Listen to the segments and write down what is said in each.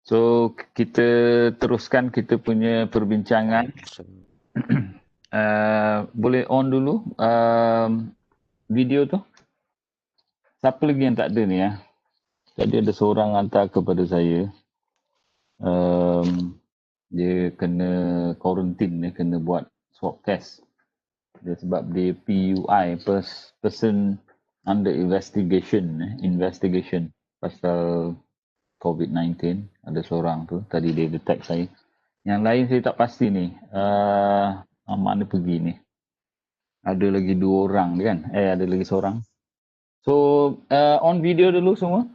So kita teruskan kita punya perbincangan. Boleh on dulu video tu. Siapa lagi yang tak ada ni ya? Tadi ada seorang hantar kepada saya. Dia kena quarantine, dia kena buat swab test. Dia sebab dia PUI, person under investigation pasal COVID-19. Ada seorang tu, tadi dia detect saya. Yang lain saya tak pasti ni. Mana pergi ni? Ada lagi 2 orang dia kan? Ada lagi seorang. So, on video dulu semua.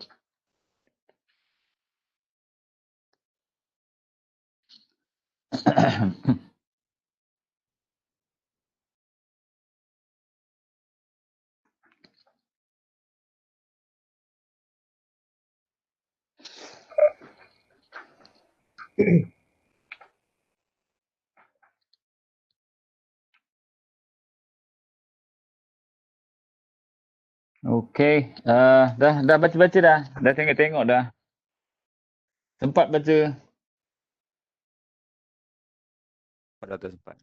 Okay, dah baca-baca dah. Dah tengok-tengok dah. Sempat baca. Pada sempat.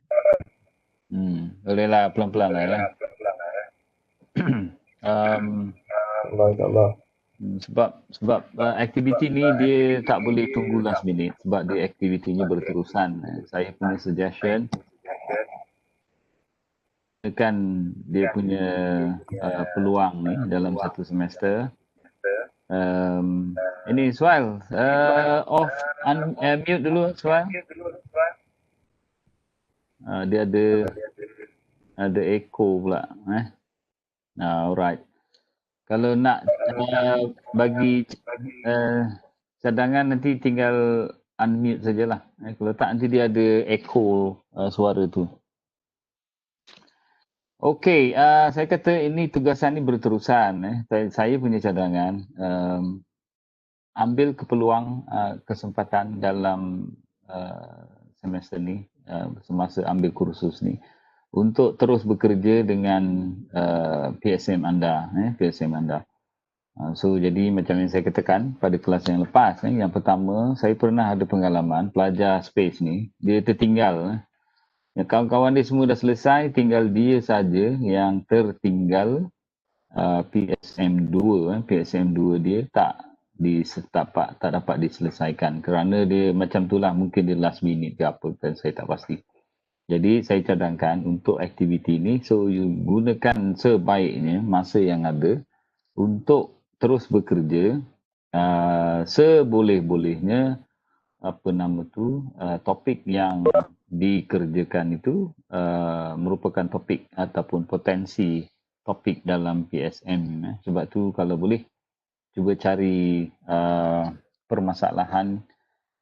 Bolehlah pelan-pelan lah ya. Allah. Sebab aktiviti ni dia tak boleh tunggu last minute sebab dia aktivitinya berterusan. Saya punya suggestion kan dia punya peluang ni dalam satu semester. Ini Sual, off mute dulu Sual. Dia ada echo pula. Alright. Kalau nak bagi cadangan nanti tinggal unmute sajalah. Kalau tak nanti dia ada echo suara tu. Okey, saya kata ini tugasan ni berterusan. Saya punya cadangan, ambil kepeluang kesempatan dalam semester ni, semasa ambil kursus ni, untuk terus bekerja dengan PSM anda. PSM anda. So, jadi macam yang saya katakan pada kelas yang lepas, yang pertama, saya pernah ada pengalaman pelajar space ni, dia tertinggal. Kawan-kawan dia semua dah selesai, tinggal dia saja yang tertinggal PSM2. PSM2 dia tak dapat diselesaikan kerana dia macam itulah, mungkin dia last minute ke apa kan, saya tak pasti. Jadi saya cadangkan untuk aktiviti ni, so you gunakan sebaiknya masa yang ada untuk terus bekerja seboleh-bolehnya topik yang dikerjakan itu merupakan topik ataupun potensi topik dalam PSM. Sebab tu kalau boleh cuba cari permasalahan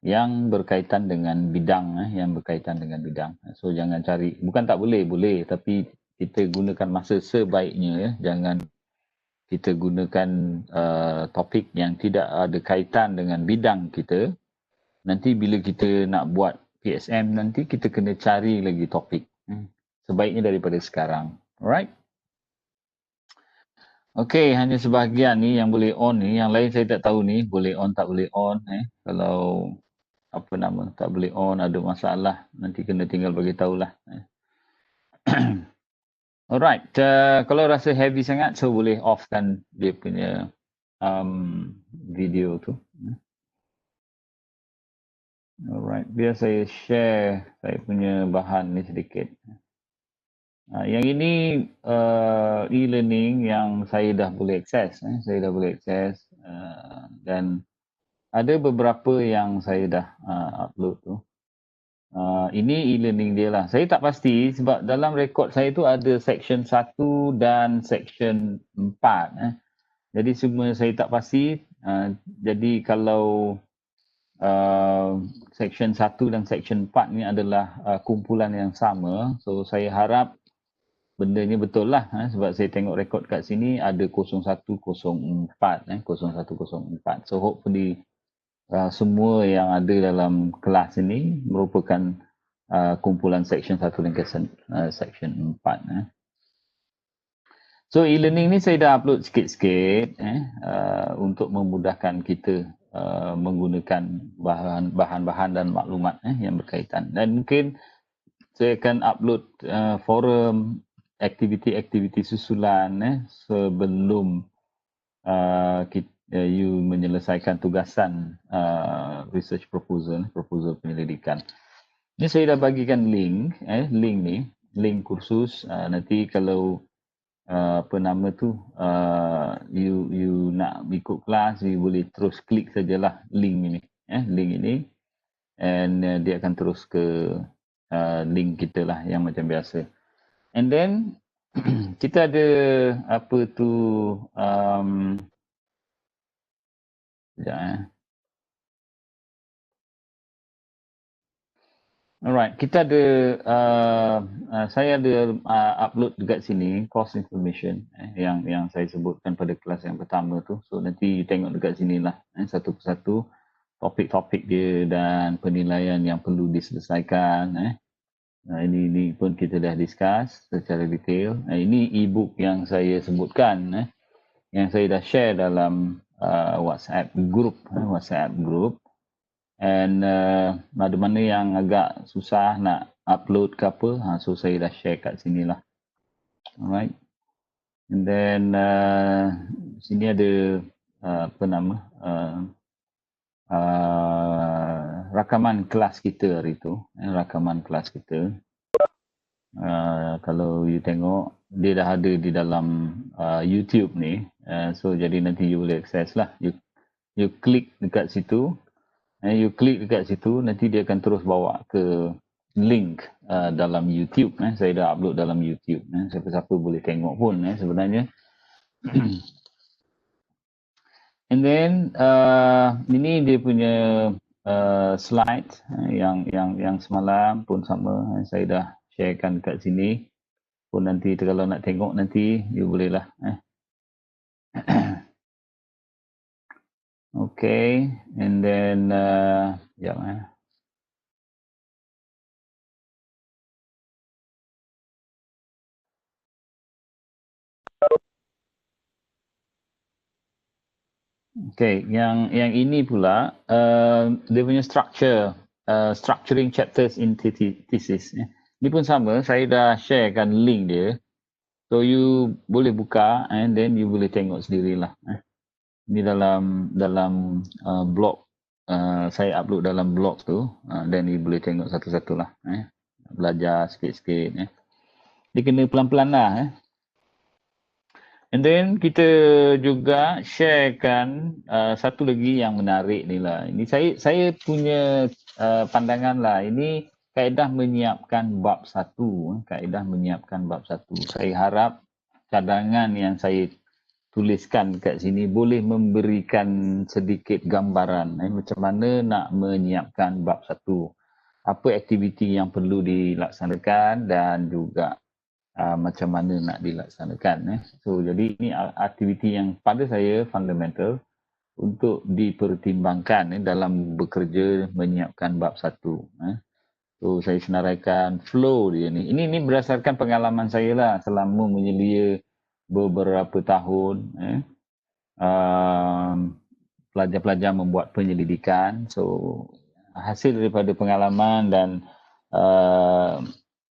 yang berkaitan dengan bidang, So jangan cari, bukan tak boleh, tapi kita gunakan masa sebaiknya. Jangan kita gunakan topik yang tidak ada kaitan dengan bidang kita. Nanti bila kita nak buat PSM nanti kita kena cari lagi topik. Sebaiknya daripada sekarang. Alright? Okay, hanya sebahagian ni yang boleh on ni. Yang lain saya tak tahu ni boleh on tak boleh on. Kalau tak boleh on, ada masalah, nanti kena tinggal bagi tahulah. Alright, kalau rasa heavy sangat, so boleh offkan dia punya video tu. Alright, biar saya share saya punya bahan ni sedikit. Yang ini e-learning yang saya dah boleh akses. Dan ada beberapa yang saya dah upload tu. Ini e-learning dia lah. Saya tak pasti sebab dalam rekod saya tu ada section 1 dan section 4. Jadi semua saya tak pasti. Jadi kalau section 1 dan section 4 ni adalah kumpulan yang sama. So saya harap benda ni betul lah. Sebab saya tengok rekod kat sini ada 0104. 0104. So hopefully semua yang ada dalam kelas ini merupakan kumpulan section 1 dan section 4. So e-learning ni saya dah upload sikit-sikit untuk memudahkan kita menggunakan bahan-bahan dan maklumat yang berkaitan. Dan mungkin saya akan upload forum aktiviti-aktiviti susulan sebelum you menyelesaikan tugasan research proposal penyelidikan. Ini saya dah bagikan link link kursus. Nanti kalau apa nama tu you nak ikut kelas, you boleh terus klik sajalah link ini and dia akan terus ke link kita lah yang macam biasa. And then kita ada apa tu sekejap Alright, kita ada saya ada upload dekat sini course information yang saya sebutkan pada kelas yang pertama tu. So nanti you tengok dekat sinilah satu persatu topik-topik dia dan penilaian yang perlu diselesaikan. Ini pun kita dah discuss secara detail. Ini e-book yang saya sebutkan yang saya dah share dalam WhatsApp group. And mana-mana yang agak susah nak upload ke apa, so saya dah share kat sini lah. Alright. And then sini ada apa nama rakaman kelas kita hari tu. Rakaman kelas kita. Kalau you tengok, dia dah ada di dalam YouTube ni. So jadi nanti you boleh access lah. You klik dekat situ. You klik dekat situ, nanti dia akan terus bawa ke link dalam YouTube. Saya dah upload dalam YouTube. Siapa-siapa boleh tengok pun sebenarnya. And then ini dia punya slide yang semalam pun sama. Saya dah sharekan dekat sini. Pun nanti kalau nak tengok nanti you boleh lah. Okay, and then Okay, yang ini pula dia punya structuring chapters in thesis. Ini pun sama, saya dah sharekan link dia. So you boleh buka and then you boleh tengok sendirilah. Ini dalam blog saya upload dalam blog tu, dan you boleh tengok satu-satulah. Belajar sikit-sikit. Dia kena pelan-pelan lah. And then kita juga sharekan satu lagi yang menarik ni lah. Ini saya punya pandangan lah. Ini kaedah menyiapkan bab 1. Kaedah menyiapkan bab 1. Saya harap cadangan yang saya tuliskan kat sini boleh memberikan sedikit gambaran macam mana nak menyiapkan bab 1. Apa aktiviti yang perlu dilaksanakan dan juga macam mana nak dilaksanakan. So jadi ini aktiviti yang pada saya fundamental untuk dipertimbangkan dalam bekerja menyiapkan bab 1. So saya senaraikan flow dia ni. Ini berdasarkan pengalaman saya lah selama menyelia beberapa tahun pelajar-pelajar membuat penyelidikan. So hasil daripada pengalaman dan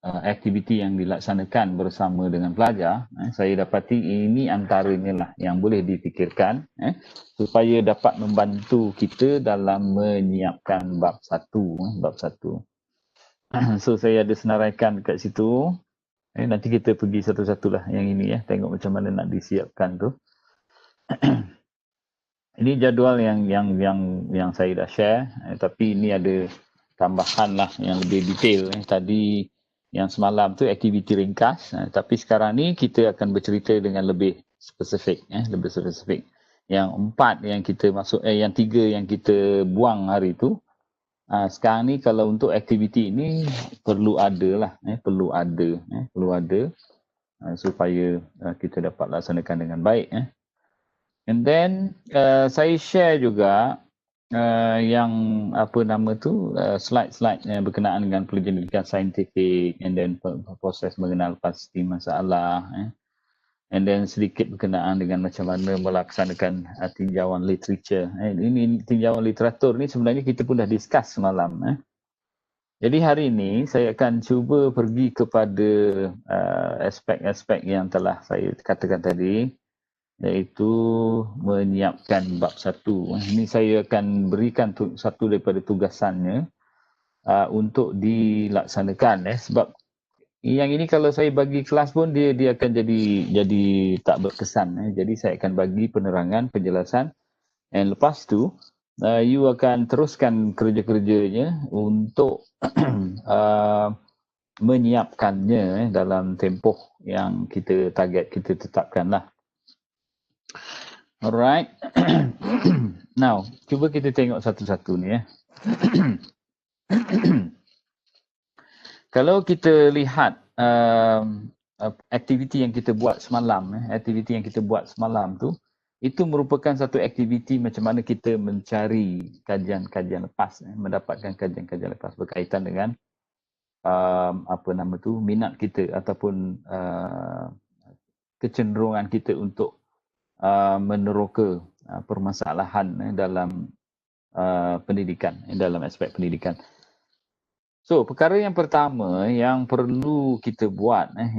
aktiviti yang dilaksanakan bersama dengan pelajar, saya dapati ini antaranya lah yang boleh difikirkan supaya dapat membantu kita dalam menyiapkan bab 1. So saya ada senaraikan kat situ. Nanti kita pergi satu-satulah yang ini tengok macam mana nak disiapkan tu. Ini jadual yang saya dah share, tapi ini ada tambahan lah yang lebih detail. Tadi yang semalam tu aktiviti ringkas, tapi sekarang ni kita akan bercerita dengan lebih spesifik, Yang 4 yang kita masuk, yang 3 yang kita buang hari tu. Sekarang ni kalau untuk aktiviti ini perlu ada supaya kita dapat laksanakan dengan baik. And then saya share juga yang apa nama tu slide-slide yang berkenaan dengan penyelidikan saintifik and then proses mengenal pasti masalah. and then sedikit berkenaan dengan macam mana melaksanakan tinjauan literature. Ini tinjauan literatur ni sebenarnya kita pun dah discuss semalam. Jadi hari ini saya akan cuba pergi kepada aspek-aspek yang telah saya katakan tadi, iaitu menyiapkan bab 1. Ini saya akan berikan satu daripada tugasannya untuk dilaksanakan. Sebab yang ini kalau saya bagi kelas pun dia akan jadi tak berkesan. Jadi saya akan bagi penerangan, penjelasan, dan lepas tu you akan teruskan kerja-kerjanya untuk menyiapkannya dalam tempoh yang kita tetapkan lah. Alright. Now, cuba kita tengok satu-satu ni . Kalau kita lihat aktiviti yang kita buat semalam, tu, itu merupakan satu aktiviti macam mana kita mencari kajian-kajian lepas, mendapatkan kajian-kajian lepas berkaitan dengan minat kita ataupun kecenderungan kita untuk meneroka permasalahan dalam pendidikan, dalam aspek pendidikan. So, perkara yang pertama yang perlu kita buat, ni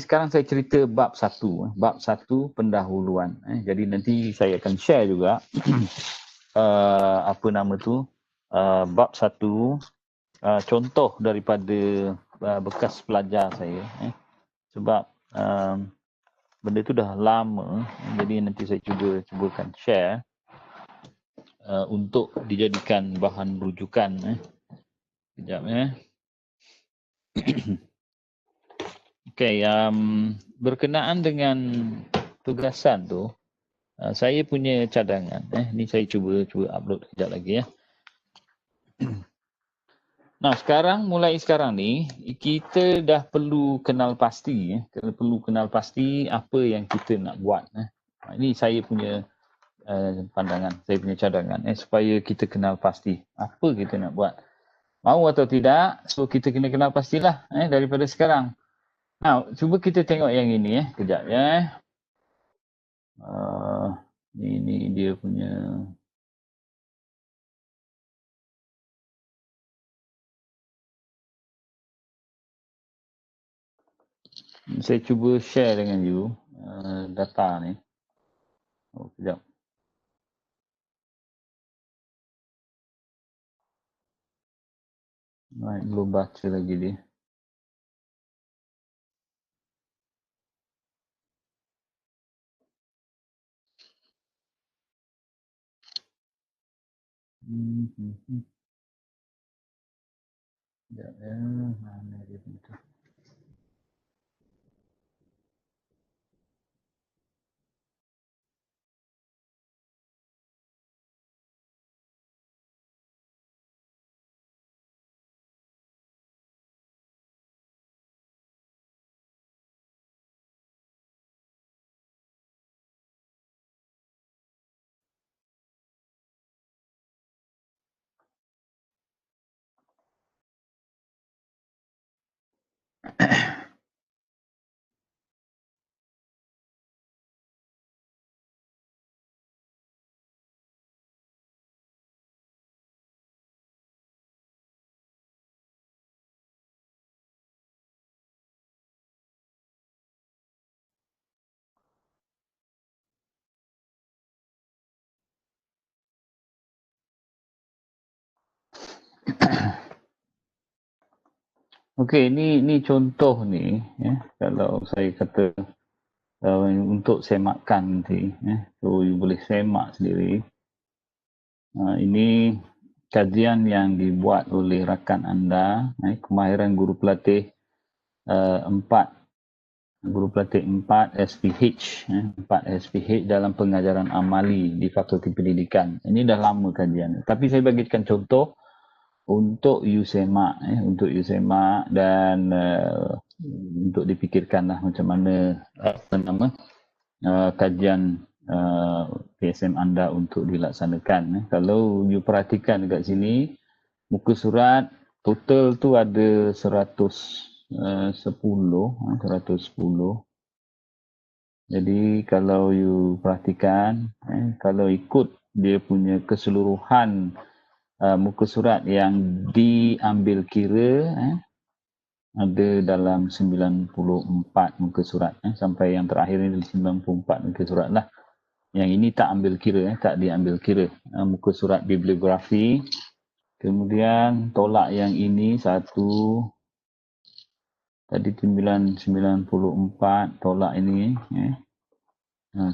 sekarang saya cerita bab 1, bab 1 pendahuluan. Jadi nanti saya akan share juga bab 1 contoh daripada bekas pelajar saya. Sebab benda tu dah lama, jadi nanti saya cubakan share untuk dijadikan bahan rujukan. Sekejap . Okey, berkenaan dengan tugasan tu, saya punya cadangan. Ni saya cuba upload kejap lagi . Nah, mulai sekarang ni, kita dah perlu kenal pasti. Perlu kenal pasti apa yang kita nak buat. Ini saya punya pandangan, saya punya cadangan. Supaya kita kenal pasti apa kita nak buat. Mau atau tidak, so kita kena kenal pastilah daripada sekarang. Now, cuba kita tengok yang ini kejap ya. Ini dia punya. Saya cuba share dengan you data ni. Kejap. Belum baca lagi dia. Sekejap ya. Mana dia tu? Okey, ni contoh ni kalau saya kata untuk semakan nanti so you boleh semak sendiri. Ini kajian yang dibuat oleh rakan anda, kemahiran guru pelatih 4 SPH, 4 SPH dalam pengajaran amali di Fakulti Pendidikan. Ini dah lama kajian, tapi saya bagikan contoh untuk you semak, dan untuk dipikirkanlah macam mana kajian PSM anda untuk dilaksanakan. Kalau you perhatikan dekat sini, muka surat total tu ada 110. Jadi kalau you perhatikan, kalau ikut dia punya keseluruhan muka surat yang diambil kira, ada dalam 94 muka surat, sampai yang terakhir ini 94 muka surat lah. Yang ini tak ambil kira, tak diambil kira. Muka surat bibliografi. Kemudian tolak yang ini satu. Tadi 94 tolak ini.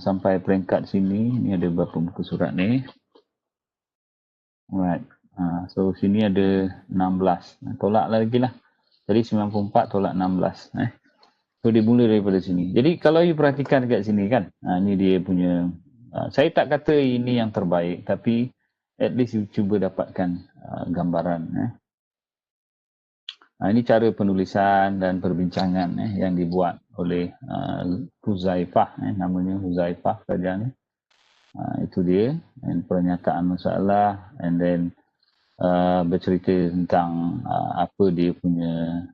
Sampai peringkat sini. Ini ada berapa muka surat ni. Alright. So sini ada 16. Tolak lagi lah. Tadi 94 tolak 16. So dia mula daripada sini. Jadi kalau you perhatikan dekat sini kan. Ni dia punya. Saya tak kata ini yang terbaik, tapi at least you cuba dapatkan gambaran. Ini cara penulisan dan perbincangan yang dibuat oleh Huzaifah, namanya Huzaifah saja ni. Itu dia, and pernyataan masalah, and then bercerita tentang apa dia punya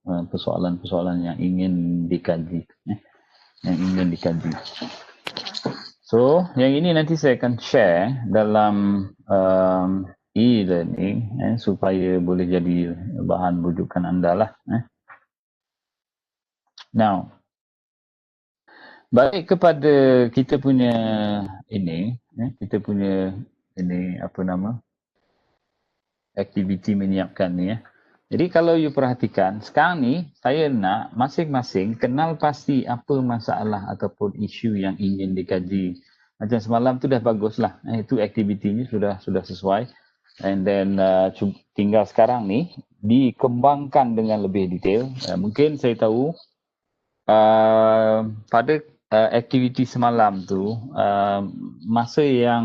persoalan-persoalan yang ingin dikaji, yang ingin dikaji. So, yang ini nanti saya akan share dalam e-learning supaya boleh jadi bahan rujukan anda lah. Now, balik kepada kita punya ini, aktiviti menyiapkan ni. Jadi kalau you perhatikan, sekarang ni saya nak masing-masing kenal pasti apa masalah ataupun isu yang ingin dikaji. Macam semalam tu dah baguslah. Itu aktivitinya sudah sesuai. And then tinggal sekarang ni dikembangkan dengan lebih detail. Mungkin saya tahu pada aktiviti semalam tu masa yang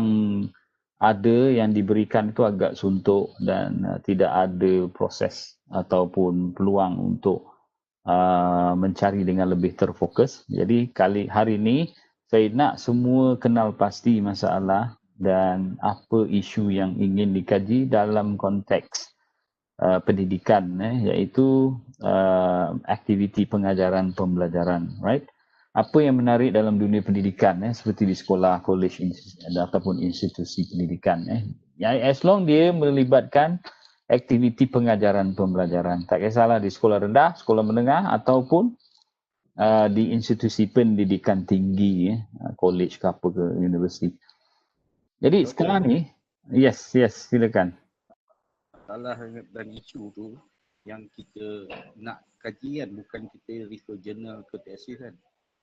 ada yang diberikan itu agak suntuk dan tidak ada proses ataupun peluang untuk mencari dengan lebih terfokus. Jadi hari ini saya nak semua kenal pasti masalah dan apa isu yang ingin dikaji dalam konteks pendidikan, iaitu aktiviti pengajaran pembelajaran, right? Apa yang menarik dalam dunia pendidikan, seperti di sekolah, college ataupun institusi pendidikan, as long dia melibatkan aktiviti pengajaran pembelajaran. Tak kisahlah di sekolah rendah, sekolah menengah ataupun di institusi pendidikan tinggi, college ke apa ke, universiti. Jadi sekarang ni, yes, silakan. Masalah dan isu tu yang kita nak kaji kan, bukan kita refer jurnal ke tesis kan.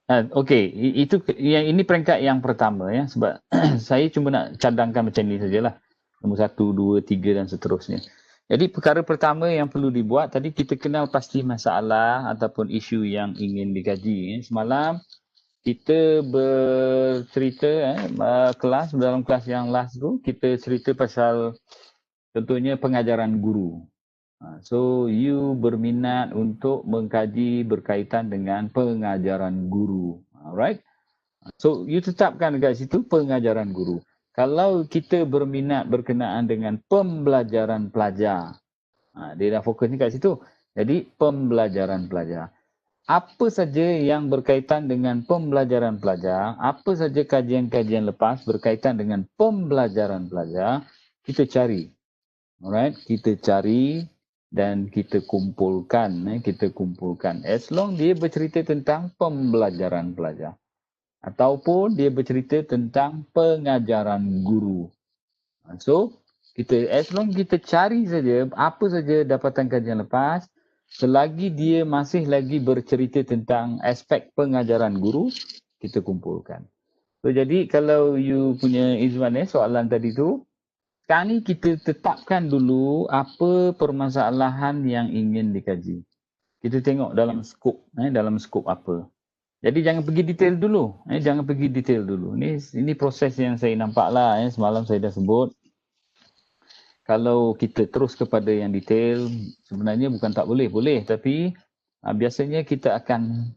Okey, itu yang ini peringkat yang pertama ya, sebab saya cuma nak cadangkan macam ni sajalah. Nombor 1, 2, 3 dan seterusnya. Jadi perkara pertama yang perlu dibuat tadi, kita kenal pasti masalah ataupun isu yang ingin dikaji. Semalam kita bercerita dalam kelas yang last tu kita cerita pasal contohnya pengajaran guru. So you berminat untuk mengkaji berkaitan dengan pengajaran guru. Alright. So you tetapkan dekat situ pengajaran guru. Kalau kita berminat berkenaan dengan pembelajaran pelajar. Dia dah fokus ni kat situ. Jadi pembelajaran pelajar. Apa saja yang berkaitan dengan pembelajaran pelajar, apa saja kajian-kajian lepas berkaitan dengan pembelajaran pelajar, kita cari. Alright, kita cari dan kita kumpulkan. As long dia bercerita tentang pembelajaran pelajar. Ataupun dia bercerita tentang pengajaran guru. So, as long kita cari saja apa saja dapatan kajian lepas, selagi dia masih lagi bercerita tentang aspek pengajaran guru, kita kumpulkan. So, jadi kalau you punya Izwan soalan tadi tu, sekarang ni kita tetapkan dulu apa permasalahan yang ingin dikaji. Kita tengok dalam skop apa. Jadi jangan pergi detail dulu. Ini proses yang saya nampak lah. Semalam saya dah sebut. Kalau kita terus kepada yang detail, sebenarnya bukan tak boleh. Boleh, tapi biasanya kita akan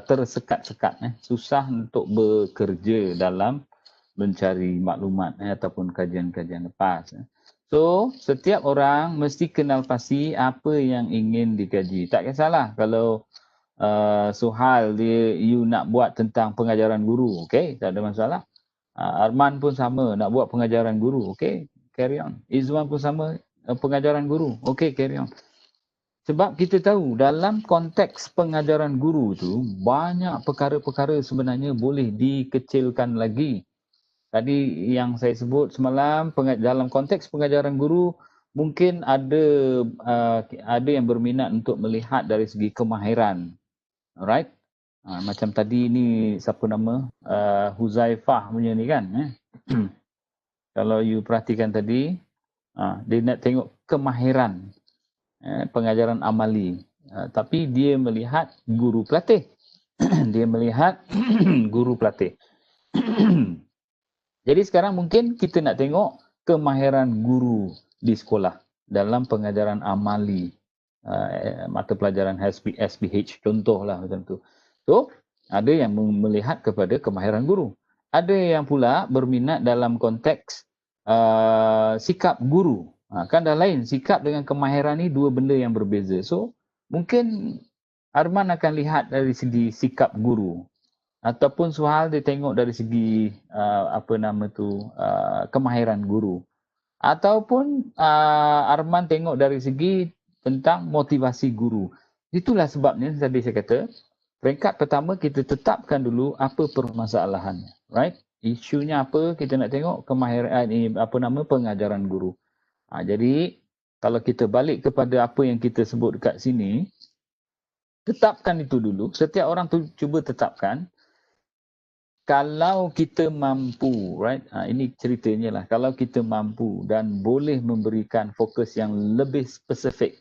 tersekat-sekat. Susah untuk bekerja dalam mencari maklumat ataupun kajian-kajian lepas. So, setiap orang mesti kenal pasti apa yang ingin dikaji. Tak kisahlah kalau Suhail you nak buat tentang pengajaran guru, okey, tak ada masalah. Arman pun sama, nak buat pengajaran guru, okey, carry on. Izwan pun sama, pengajaran guru, okey, carry on. Sebab kita tahu dalam konteks pengajaran guru tu banyak perkara-perkara sebenarnya boleh dikecilkan lagi. Tadi yang saya sebut semalam, dalam konteks pengajaran guru mungkin ada yang berminat untuk melihat dari segi kemahiran. Alright? Macam tadi ni siapa nama? Huzaifah punya ni kan. Kalau you perhatikan tadi, dia nak tengok kemahiran pengajaran amali. Tapi dia melihat guru pelatih. Dia melihat guru pelatih. Jadi sekarang mungkin kita nak tengok kemahiran guru di sekolah dalam pengajaran amali. Mata pelajaran SPH contohlah macam tu. So, ada yang melihat kepada kemahiran guru. Ada yang pula berminat dalam konteks sikap guru. Kan dah lain, sikap dengan kemahiran ni dua benda yang berbeza. So, mungkin Arman akan lihat dari segi sikap guru. Ataupun Suhail dia tengok dari segi kemahiran guru. Ataupun Arman tengok dari segi tentang motivasi guru. Itulah sebabnya tadi saya kata, peringkat pertama kita tetapkan dulu apa permasalahannya, right? Isunya apa, kita nak tengok kemahiran pengajaran guru. Jadi kalau kita balik kepada apa yang kita sebut dekat sini, tetapkan itu dulu. Setiap orang tu cuba tetapkan. Kalau kita mampu, right? Ini ceritanya lah. Kalau kita mampu dan boleh memberikan fokus yang lebih spesifik.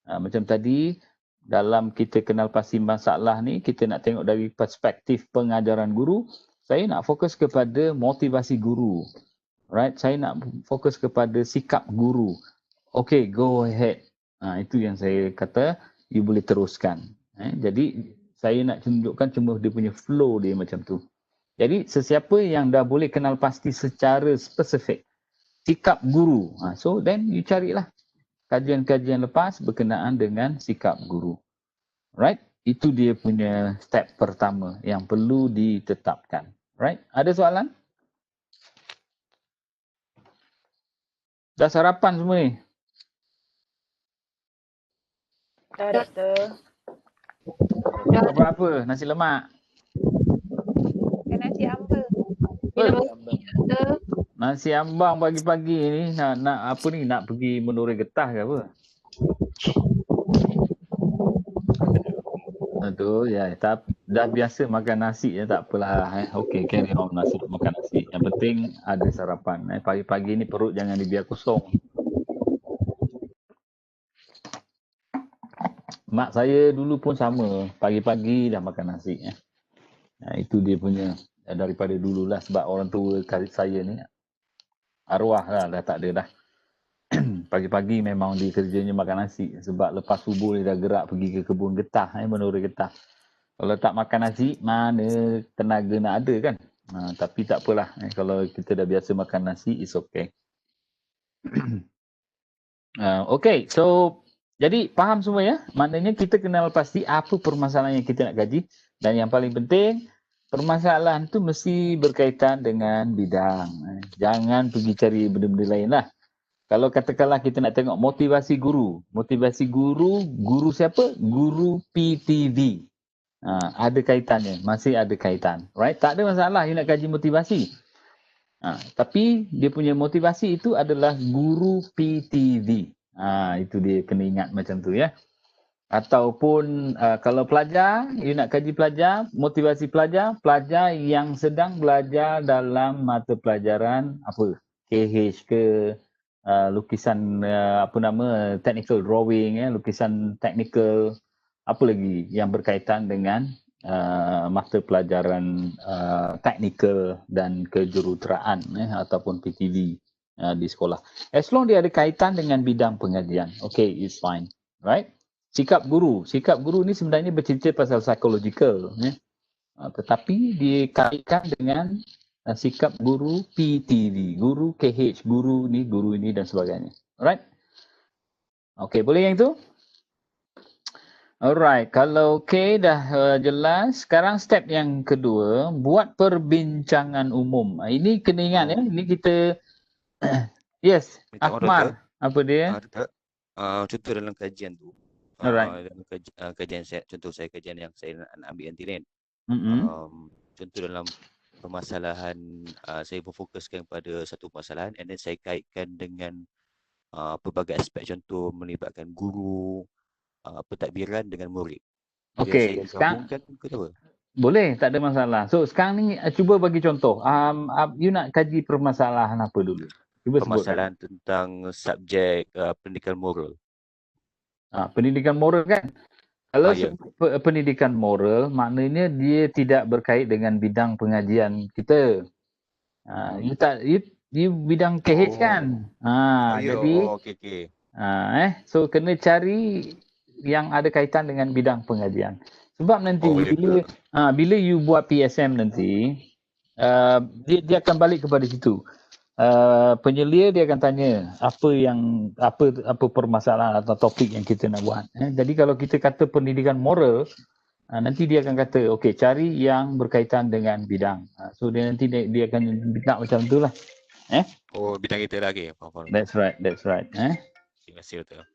Macam tadi, dalam kita kenal pasti masalah ni, kita nak tengok dari perspektif pengajaran guru. Saya nak fokus kepada motivasi guru. Right? Saya nak fokus kepada sikap guru. Okay, go ahead. Itu yang saya kata, you boleh teruskan. Jadi, saya nak tunjukkan cuma dia punya flow dia macam tu. Jadi, sesiapa yang dah boleh kenal pasti secara spesifik sikap guru. So, then you carilah kajian-kajian lepas berkenaan dengan sikap guru. Right? Itu dia punya step pertama yang perlu ditetapkan. Right? Ada soalan? Dah sarapan semua ni? Dah, Doktor. Apa? Nasi lemak? Nasi ambang. Minum kopi, Doktor. Nasi ambang pagi-pagi ni nak pergi Menuri Getah ke apa? Betul ya. Dah biasa makan nasi je, tak apalah. Okey, carry on makan nasi. Yang penting ada sarapan. Pagi-pagi ni perut jangan dibiar kosong. Mak saya dulu pun sama. Pagi-pagi dah makan nasi. Itu dia punya daripada dululah, sebab orang tua saya ni arwah lah, dah tak ada dah. Pagi-pagi memang dia kerjanya makan nasi. Sebab lepas subuh dia dah gerak pergi ke kebun getah, Menuri Getah. Kalau tak makan nasi, mana tenaga nak ada kan? Tapi tak apalah. Kalau kita dah biasa makan nasi, it's okay. Okay, so jadi faham semua ya? Maknanya kita kenal pasti apa permasalahan yang kita nak kaji. Dan yang paling penting, permasalahan tu mesti berkaitan dengan bidang. Jangan pergi cari benda-benda lain lah. Kalau katakanlah kita nak tengok motivasi guru. Motivasi guru, guru siapa? Guru PTV. Ada kaitannya, masih ada kaitan. Right? Tak ada masalah you nak kaji motivasi. Tapi dia punya motivasi itu adalah guru PTV. Itu dia kena ingat macam tu ya. Ataupun kalau pelajar, you nak kaji pelajar, motivasi pelajar yang sedang belajar dalam mata pelajaran apa? KH ke, lukisan technical drawing, lukisan technical, apa lagi yang berkaitan dengan mata pelajaran teknikal dan kejuruteraan ataupun PTV di sekolah. As long dia ada kaitan dengan bidang pengajian, okay, it's fine, right? Sikap guru ni sebenarnya bercerita pasal psychological, tetapi dikaitkan dengan sikap guru PTV, guru KH, guru ini dan sebagainya. Alright? Okay, boleh yang itu? Alright, kalau okey dah jelas. Sekarang step yang kedua, buat perbincangan umum. Ini kena ingat ya, ini kita yes, Minta maaf, Doktor. Akmal. Apa dia? Doktor, contoh dalam kajian tu, Alright. dalam kajian saya, contoh saya kajian yang saya nak ambil nanti kan, Mm-mm. contoh dalam permasalahan, saya berfokuskan pada satu permasalahan and then saya kaitkan dengan pelbagai aspek, contoh melibatkan guru, pentadbiran dengan murid. Boleh Okey, saya sekarang gabungkan ke apa? boleh, tak ada masalah. So sekarang ni cuba bagi contoh. You nak kaji permasalahan apa dulu? Cuba sebutkan. Permasalahan tentang subjek pendidikan moral. Pendidikan moral kan? Kalau Ya. pendidikan moral, maknanya dia tidak berkait dengan bidang pengajian kita. You bidang KH kan? Ya. Jadi, Okey. so kena cari yang ada kaitan dengan bidang pengajian. Sebab nanti bila you buat PSM nanti, dia akan balik kepada situ. Penyelia dia akan tanya apa permasalahan atau topik yang kita nak buat. Jadi kalau kita kata pendidikan moral, nanti dia akan kata okey, cari yang berkaitan dengan bidang. So dia nanti dia akan nak macam tu lah. Bidang kita lagi. Faham. That's right. Terima kasih, Doktor.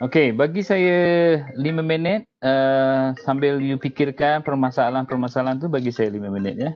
Okey, bagi saya 5 minit sambil you fikirkan permasalahan tu, bagi saya 5 minit ya.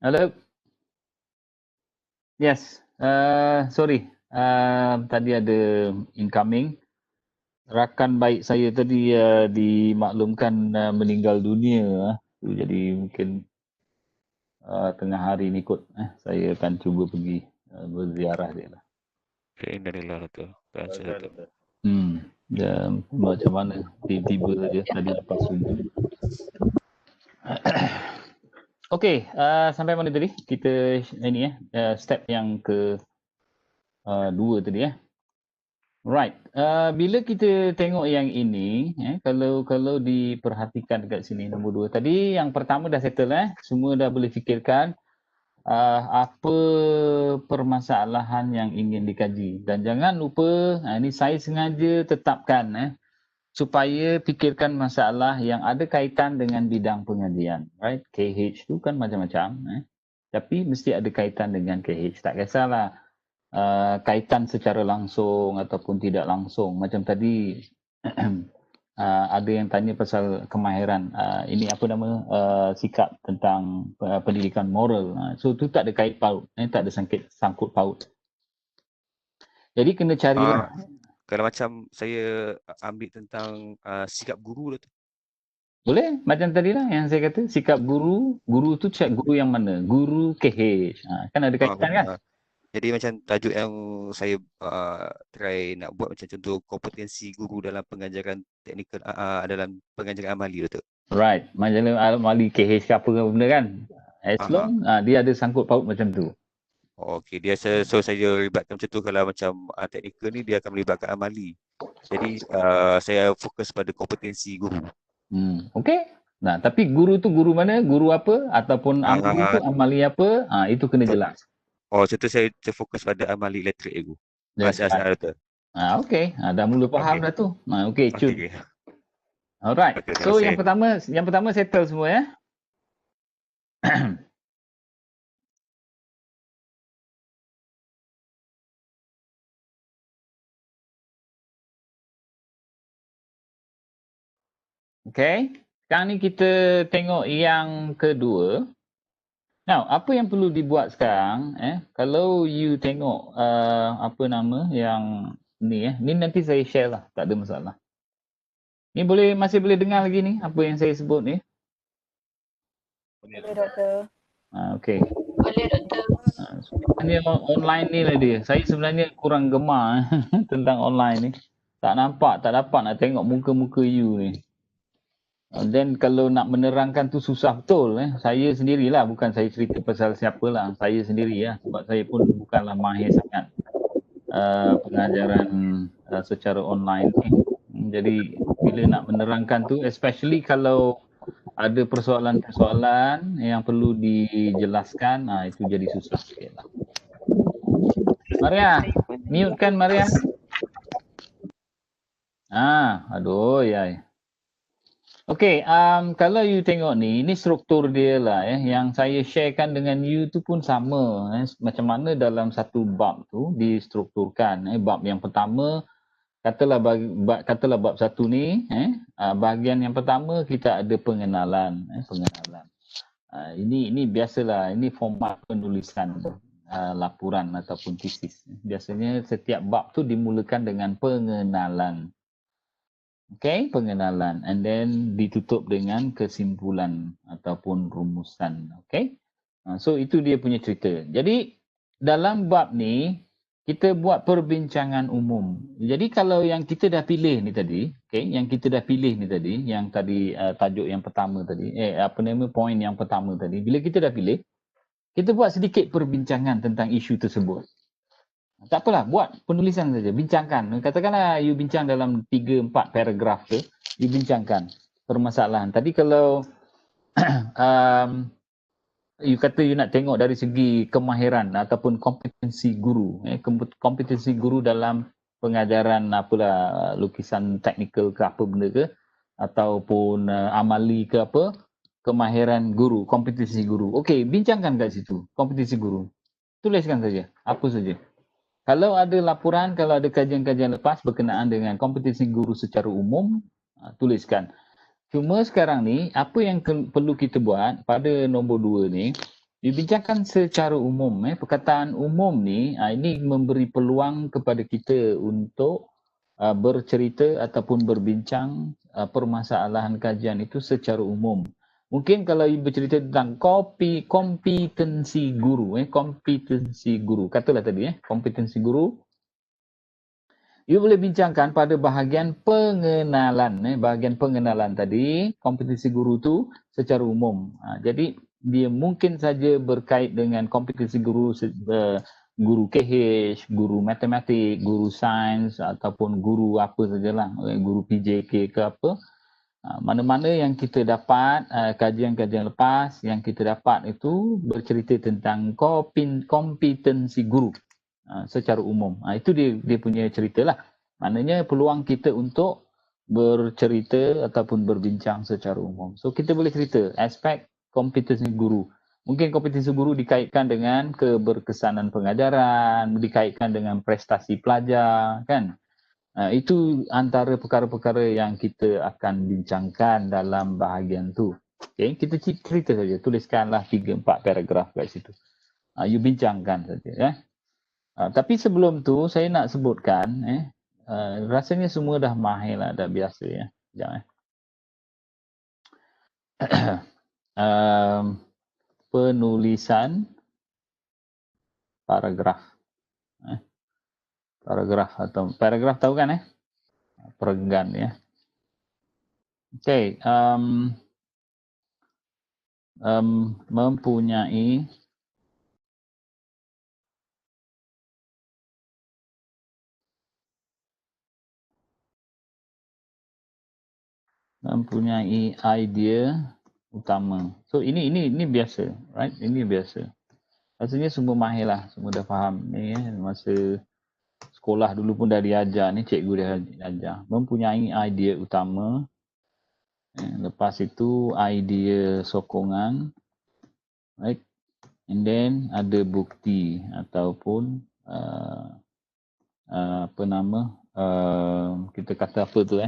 Halo. Yes. Sorry. Tadi ada incoming. Rakan baik saya tadi dimaklumkan meninggal dunia. Jadi mungkin tengah hari ni kot. Saya akan cuba pergi berziarah dia lah. Alhamdulillah tu. Ya, macam mana tiba-tiba saja tadi lepas subuh. Okey, sampai mana tadi? Kita ini step yang ke dua tadi . Right. Bila kita tengok yang ini, kalau diperhatikan dekat sini nombor 2 tadi, yang pertama dah settle semua dah boleh fikirkan apa permasalahan yang ingin dikaji, dan jangan lupa ini saya sengaja tetapkan supaya fikirkan masalah yang ada kaitan dengan bidang pengajian, right? KH tu kan macam-macam tapi mesti ada kaitan dengan KH, tak kisahlah kaitan secara langsung ataupun tidak langsung. Macam tadi ada yang tanya pasal kemahiran ini apa nama sikap tentang pendidikan moral. So tu tak ada kait paut, tak ada sangkut paut. Jadi kena carilah. Kalau macam saya ambil tentang sikap guru tu. Boleh, macam tadi lah yang saya kata, sikap guru tu guru yang mana? Guru KH. Kan ada kaitan kan? Jadi macam tajuk yang saya try nak buat macam contoh kompetensi guru dalam pengajaran teknikal dalam pengajaran amali tu. Right, macam amali KH ke apa benda kan? As long dia ada sangkut paut macam tu. Okey, dia so saya libatkan macam tu. Kalau macam teknikal ni dia akan melibatkan amali. Jadi saya fokus pada kompetensi guru. Okey. Nah, tapi guru tu guru mana? Guru apa? Ataupun amali tu amali apa? Itu kena jelas. Oh, contoh saya fokus pada amali elektrik tu. Asal-asal tu. Okey. Dah mula faham dah tu. Okey, cun. Okay. Alright. So yang pertama settle semua ya. Okey. Sekarang ni kita tengok yang kedua. Now, apa yang perlu dibuat sekarang kalau you tengok apa nama yang ni ni nanti saya share lah, tak ada masalah. Ni masih boleh dengar lagi ni apa yang saya sebut ni? Boleh, doktor. Okey. Boleh, doktor. Sebenarnya online ni lah dia. Saya sebenarnya kurang gemar tentang online ni. Tak dapat nak tengok muka-muka you ni. Dan kalau nak menerangkan tu susah betul. Saya sendirilah, bukan saya cerita pasal siapalah. Saya sendiri sebab saya pun bukanlah mahir sangat pengajaran secara online ni. Jadi bila nak menerangkan tu, especially kalau ada persoalan-persoalan yang perlu dijelaskan, itu jadi susah sikit lah. Maria, mute kan Maria? Aduh, ya. Okey, kalau you tengok ni struktur dia lah yang saya sharekan dengan you tu pun sama macam mana dalam satu bab tu distrukturkan. Bab yang pertama, katalah bab satu ni, bahagian yang pertama kita ada pengenalan. Ini biasalah, ini format penulisan laporan ataupun tesis. Biasanya setiap bab tu dimulakan dengan pengenalan. Okay, pengenalan, and then ditutup dengan kesimpulan ataupun rumusan. Okay, so itu dia punya cerita. Jadi dalam bab ni kita buat perbincangan umum. Jadi kalau yang kita dah pilih ni tadi, yang tadi tajuk yang pertama tadi, poin yang pertama tadi, bila kita dah pilih, kita buat sedikit perbincangan tentang isu tersebut. Tak apalah, buat penulisan saja, bincangkan. Katakanlah you bincang dalam 3-4 paragraf tu, you bincangkan permasalahan. Tadi kalau you kata you nak tengok dari segi kemahiran ataupun kompetensi guru, kompetensi guru dalam pengajaran apalah, lukisan teknikal ke apa benda ke, ataupun amali ke apa, kemahiran guru, kompetensi guru. Okey, bincangkan kat situ, kompetensi guru. Tuliskan saja, apa saja. Kalau ada laporan, kalau ada kajian-kajian lepas berkenaan dengan kompetensi guru secara umum, tuliskan. Cuma sekarang ni, apa yang perlu kita buat pada nombor 2 ni, Dibincangkan secara umum. Perkataan umum ni, ini memberi peluang kepada kita untuk bercerita ataupun berbincang permasalahan kajian itu secara umum. Mungkin kalau you bercerita tentang kompetensi guru, kompetensi guru. Katalah tadi, kompetensi guru. You boleh bincangkan pada bahagian pengenalan. Bahagian pengenalan tadi, kompetensi guru tu secara umum. Jadi, dia mungkin saja berkait dengan kompetensi guru guru KH, guru matematik, guru sains ataupun guru apa sajalah, guru PJK ke apa. Mana-mana yang kita dapat, kajian-kajian lepas yang kita dapat itu bercerita tentang kompetensi guru secara umum. Itu dia punya cerita lah. Maknanya peluang kita untuk bercerita ataupun berbincang secara umum. So kita boleh cerita aspek kompetensi guru. Mungkin kompetensi guru dikaitkan dengan keberkesanan pengajaran, dikaitkan dengan prestasi pelajar, kan? Itu antara perkara-perkara yang kita akan bincangkan dalam bahagian tu. Okay, kita cerita saja, tuliskanlah 3-4 paragraf kat situ. You bincangkan saja. Tapi sebelum tu saya nak sebutkan, rasanya semua dah mahir lah, dah biasa ya. Sekejap. Penulisan paragraf. Paragraf atau paragraf tahu kan perenggan ya. Okey, mempunyai idea utama. So ini biasa, right? Ini biasa. Rasanya semua mahir lah, semua dah faham ni masa sekolah dulu pun dah diajar ni, cikgu dia ajar. Mempunyai idea utama. Lepas itu idea sokongan. Right? And then ada bukti ataupun kita kata apa tu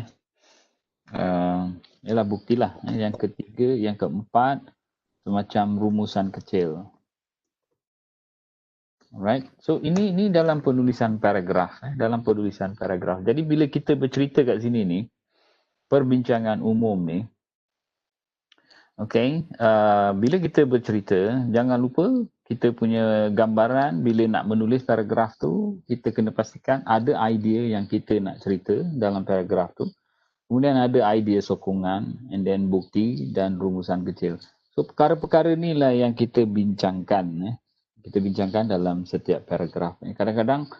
ialah buktilah. Yang ketiga, yang keempat semacam rumusan kecil. Alright. So ini dalam penulisan paragraf, dalam penulisan paragraf. Jadi bila kita bercerita kat sini ni, perbincangan umum ni, okay, bila kita bercerita, jangan lupa kita punya gambaran bila nak menulis paragraf tu, kita kena pastikan ada idea yang kita nak cerita dalam paragraf tu. Kemudian ada idea sokongan, and then bukti dan rumusan kecil. So perkara-perkara inilah yang kita bincangkan. Kita bincangkan dalam setiap paragraf. Kadang-kadang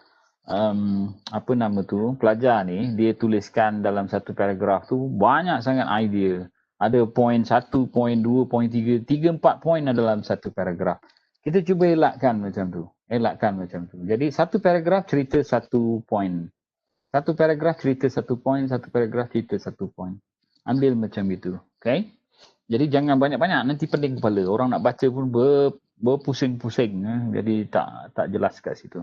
pelajar ni dia tuliskan dalam satu paragraf tu banyak sangat idea. Ada point 1, point 2, point 3, 3-4 point dalam satu paragraf. Kita cuba elakkan macam tu. Jadi satu paragraf cerita satu point. Satu paragraf cerita satu point, satu paragraf cerita satu point. Ambil macam itu. Okay? Jadi jangan banyak-banyak, nanti pening kepala. Orang nak baca pun berpusing-pusing. Jadi tak jelas kat situ.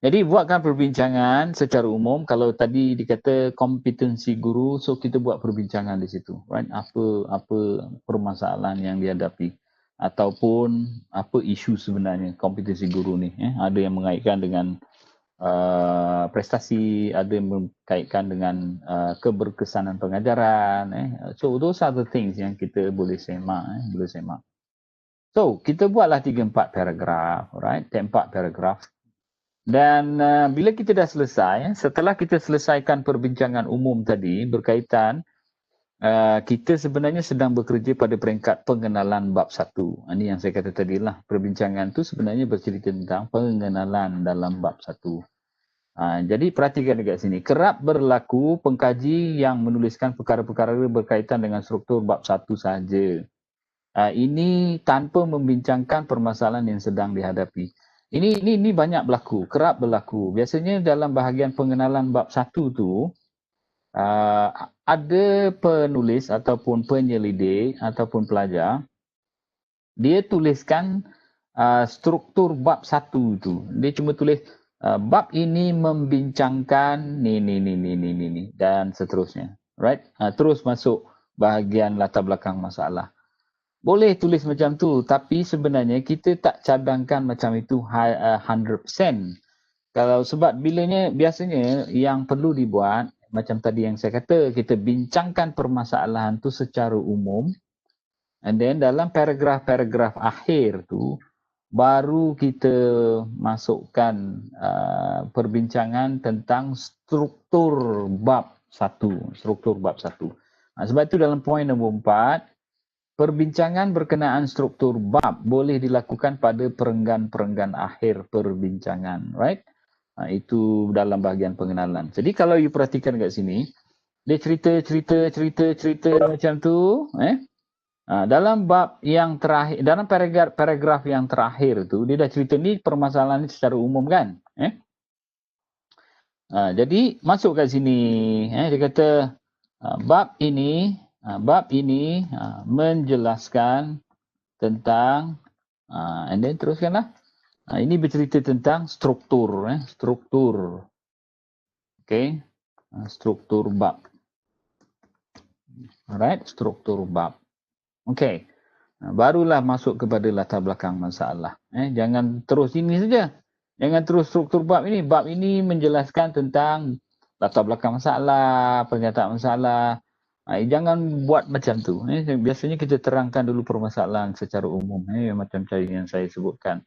Jadi buatkan perbincangan secara umum. Kalau tadi dikata kompetensi guru, so kita buat perbincangan di situ. Right? Apa permasalahan yang dihadapi. Ataupun apa isu sebenarnya kompetensi guru ni. Ada yang mengaitkan dengan prestasi, ada yang berkaitan dengan keberkesanan pengajaran. So those are the things yang kita boleh semak. So kita buatlah 3-4 paragraf, right? 4 paragraf. Dan bila kita dah selesai, setelah kita selesaikan perbincangan umum tadi berkaitan, kita sebenarnya sedang bekerja pada peringkat pengenalan bab 1. Ini yang saya kata tadi lah, perbincangan tu sebenarnya bercerita tentang pengenalan dalam bab 1. Jadi perhatikan dekat sini, kerap berlaku pengkaji yang menuliskan perkara-perkara berkaitan dengan struktur bab 1 sahaja. Ini tanpa membincangkan permasalahan yang sedang dihadapi. Ini banyak berlaku, kerap berlaku. Biasanya dalam bahagian pengenalan bab 1 tu, ada penulis ataupun penyelidik ataupun pelajar, dia tuliskan struktur bab 1 tu. Dia cuma tulis bab ini membincangkan ni dan seterusnya. Right? Terus masuk bahagian latar belakang masalah. Boleh tulis macam tu, tapi sebenarnya kita tak cadangkan macam itu 100%. Kalau sebab biasanya yang perlu dibuat, macam tadi yang saya kata, kita bincangkan permasalahan tu secara umum, and then dalam paragraf-paragraf akhir tu, baru kita masukkan perbincangan tentang struktur bab 1. Sebab itu dalam poin nombor 4, perbincangan berkenaan struktur bab boleh dilakukan pada perenggan-perenggan akhir perbincangan, right? Itu dalam bahagian pengenalan. Jadi kalau you perhatikan kat sini, dia cerita macam tu, dalam bab yang terakhir, dalam paragraf yang terakhir tu, dia dah cerita ni permasalahan ni secara umum kan? Jadi masuk kat sini, dia kata bab ini menjelaskan tentang, and then teruskanlah. Ini bercerita tentang struktur, okay, struktur bab. Alright, struktur bab. Okay, barulah masuk kepada latar belakang masalah. Jangan terus ini saja. Jangan terus struktur bab ini. Bab ini menjelaskan tentang latar belakang masalah, pernyataan masalah. Jangan buat macam tu. Biasanya kita terangkan dulu permasalahan secara umum, macam cara yang saya sebutkan.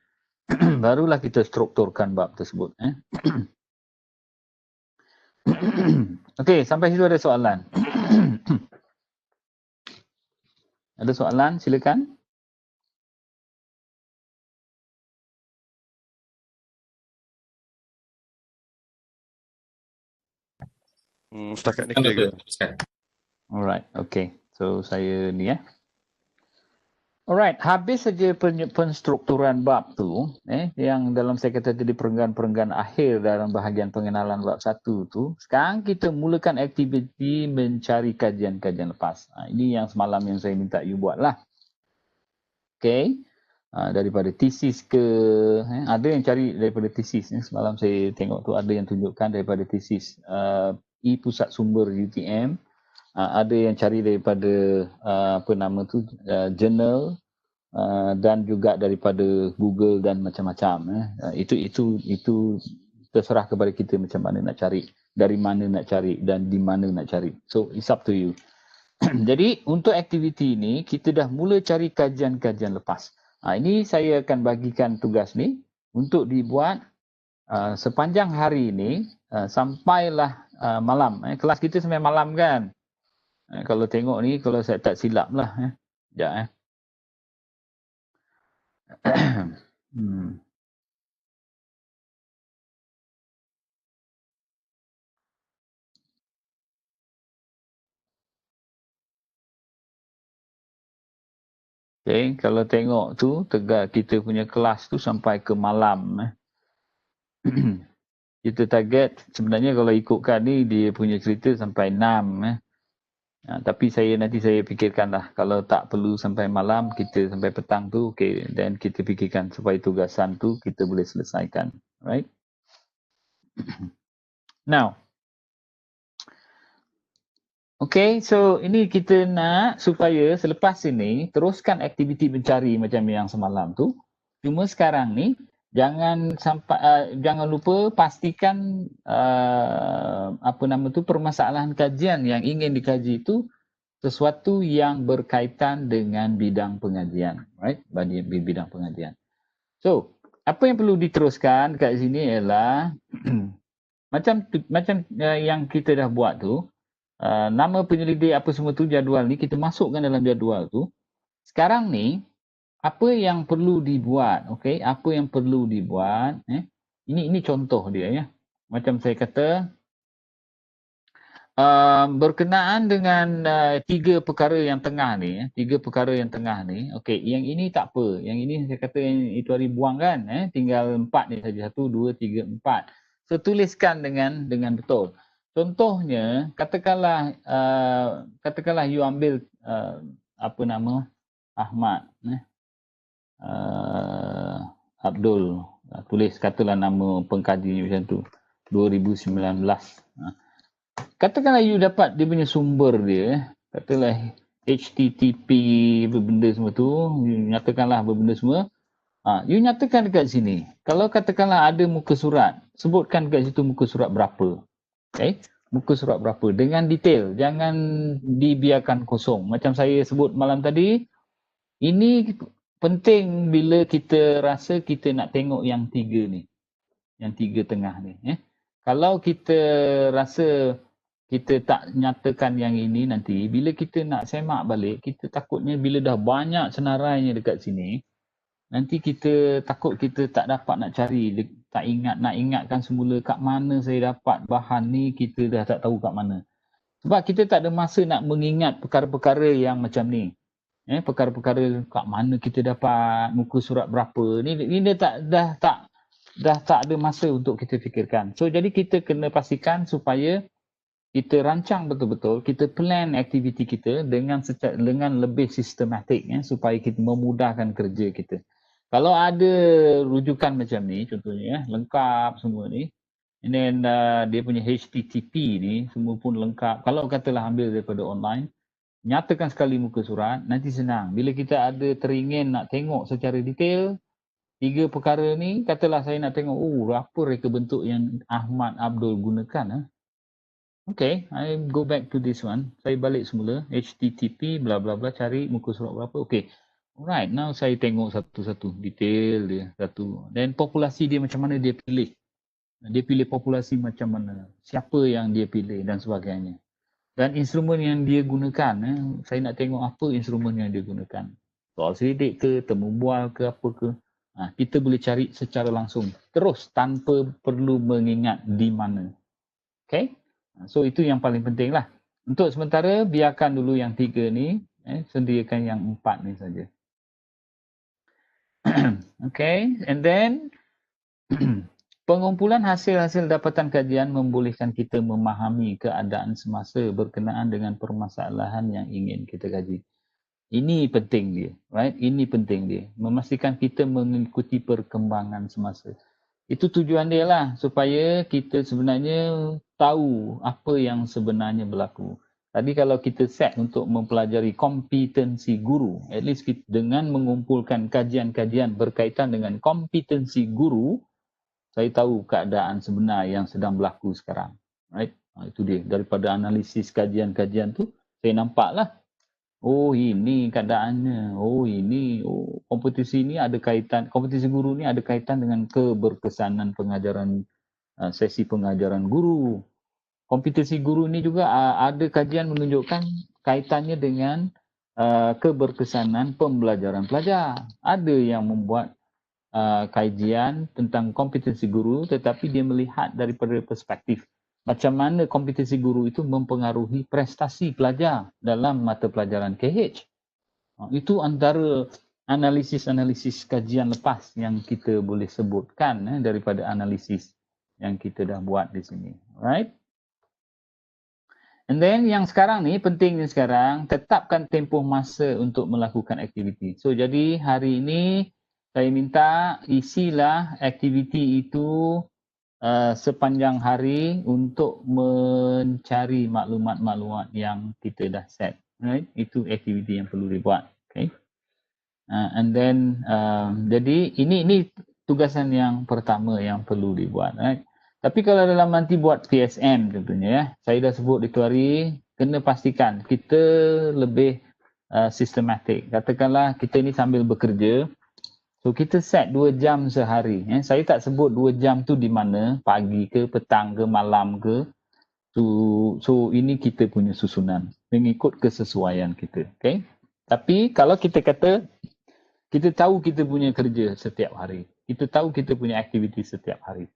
Barulah kita strukturkan bab tersebut. Okey, sampai situ ada soalan. Ada soalan? Silakan. Setakat ni clear. Alright, okay. So saya ni Alright, habis saja penstrukturan bab tu, yang dalam saya kata tadi perenggan-perenggan akhir dalam bahagian pengenalan bab 1 tu. Sekarang kita mulakan aktiviti mencari kajian-kajian lepas. Ini yang semalam yang saya minta you buat lah. Okay. Daripada tesis ke, ada yang cari daripada tesis. Semalam saya tengok tu ada yang tunjukkan daripada tesis pusat sumber UTM. Ada yang cari daripada journal, dan juga daripada Google dan macam-macam. Itu terserah kepada kita macam mana nak cari, dari mana nak cari dan di mana nak cari. So it's up to you. Jadi untuk aktiviti ini kita dah mula cari kajian-kajian lepas. Ini saya akan bagikan tugas ni untuk dibuat sepanjang hari ini sampailah malam. Kelas kita sampai malam kan. Kalau tengok ni, kalau saya tak silap lah. Sekejap. Okay, kalau tengok tu, tegak kita punya kelas tu sampai ke malam. Kita target, sebenarnya kalau ikutkan ni, dia punya cerita sampai 6. Tapi nanti saya fikirkanlah, kalau tak perlu sampai malam, kita sampai petang tu, okay, dan kita fikirkan supaya tugasan tu kita boleh selesaikan. Right? Now, okay, so ini kita nak supaya selepas ini teruskan aktiviti mencari macam yang semalam tu. Cuma sekarang ni jangan lupa pastikan permasalahan kajian yang ingin dikaji itu sesuatu yang berkaitan dengan bidang pengajian, right? Bidang pengajian. So, apa yang perlu diteruskan kat sini ialah macam yang kita dah buat tu, nama penyelidik apa semua tu, jadual ni kita masukkan dalam jadual tu. Sekarang ni apa yang perlu dibuat, okey? Apa yang perlu dibuat, Ini contoh dia ya. Macam saya kata berkenaan dengan 3 perkara yang tengah ni, okey, yang ini tak apa. Yang ini saya kata yang itu hari buang kan, tinggal 4 ni saja. 1 2 3 4. So tuliskan dengan betul. Contohnya, katakanlah you ambil Ahmad, Abdul, tulis katalah nama pengkaji macam tu 2019. Katakanlah you dapat dia punya sumber dia, katalah HTTP benda semua tu, you nyatakanlah benda semua. You nyatakan dekat sini. Kalau katakanlah ada muka surat, sebutkan dekat situ muka surat berapa. Okay? Muka surat berapa dengan detail. Jangan dibiarkan kosong. Macam saya sebut malam tadi, ini penting bila kita rasa kita nak tengok yang 3 ni. Yang 3 tengah ni. Kalau kita rasa kita tak nyatakan yang ini nanti, bila kita nak semak balik, kita takutnya bila dah banyak senarainya dekat sini, nanti kita takut kita tak dapat nak cari, tak ingat, nak ingatkan semula kat mana saya dapat bahan ni, kita dah tak tahu kat mana. Sebab kita tak ada masa nak mengingat perkara-perkara yang macam ni. Perkara-perkara kat mana kita dapat, muka surat berapa, ni dah tak ada masa untuk kita fikirkan. So jadi kita kena pastikan supaya kita rancang betul-betul, kita plan aktiviti kita dengan lebih sistematik, supaya kita memudahkan kerja kita. Kalau ada rujukan macam ni, contohnya lengkap semua ni, and then dia punya HTTP ni semua pun lengkap. Kalau katalah ambil daripada online, nyatakan sekali muka surat, nanti senang. Bila kita ada teringin nak tengok secara detail, 3 perkara ni, katalah saya nak tengok, apa reka bentuk yang Ahmad Abdul gunakan. Okay, I go back to this one. Saya balik semula, HTTP, bla bla bla, cari muka surat berapa. Okay. Alright, now saya tengok satu-satu detail dia satu. Dan populasi dia macam mana dia pilih. Dia pilih populasi macam mana. Siapa yang dia pilih dan sebagainya. Dan instrumen yang dia gunakan, saya nak tengok apa instrumen yang dia gunakan. Soal selidik ke, temu bual ke, apa ke. Kita boleh cari secara langsung. Terus tanpa perlu mengingat di mana. Okay? So itu yang paling penting lah. Untuk sementara, biarkan dulu yang 3 ni. Sediakan yang 4 ni saja. Okay, and then pengumpulan hasil-hasil dapatan kajian membolehkan kita memahami keadaan semasa berkenaan dengan permasalahan yang ingin kita kaji. Ini penting dia, right? Ini penting dia. Memastikan kita mengikuti perkembangan semasa. Itu tujuan dia lah, supaya kita sebenarnya tahu apa yang sebenarnya berlaku. Tadi kalau kita set untuk mempelajari kompetensi guru, at least kita, dengan mengumpulkan kajian-kajian berkaitan dengan kompetensi guru, saya tahu keadaan sebenar yang sedang berlaku sekarang. Right? Itu dia. Daripada analisis kajian-kajian tu, saya nampaklah, ini keadaannya. Kompetisi ni ada kaitan, kompetisi guru ni ada kaitan dengan keberkesanan pengajaran, sesi pengajaran guru. Kompetensi guru ni juga ada kajian menunjukkan kaitannya dengan keberkesanan pembelajaran pelajar. Ada yang membuat kajian tentang kompetensi guru tetapi dia melihat daripada perspektif macam mana kompetensi guru itu mempengaruhi prestasi pelajar dalam mata pelajaran KH. Itu antara analisis-analisis kajian lepas yang kita boleh sebutkan daripada analisis yang kita dah buat di sini. Alright? And then yang sekarang ni, pentingnya sekarang, tetapkan tempoh masa untuk melakukan aktiviti. So jadi hari ini saya minta isilah aktiviti itu sepanjang hari untuk mencari maklumat-maklumat yang kita dah set. Right? Itu aktiviti yang perlu dibuat. Okay? And then jadi ini tugasan yang pertama yang perlu dibuat. Right? Tapi kalau dalam nanti buat PSM tentunya, saya dah sebut itu hari, kena pastikan kita lebih sistematik. Katakanlah kita ni sambil bekerja, so kita set 2 jam sehari. Saya tak sebut 2 jam tu di mana, pagi ke, petang ke, malam ke. So ini kita punya susunan, mengikut kesesuaian kita. Okay? Tapi kalau kita kata, kita tahu kita punya kerja setiap hari. Kita tahu kita punya aktiviti setiap hari.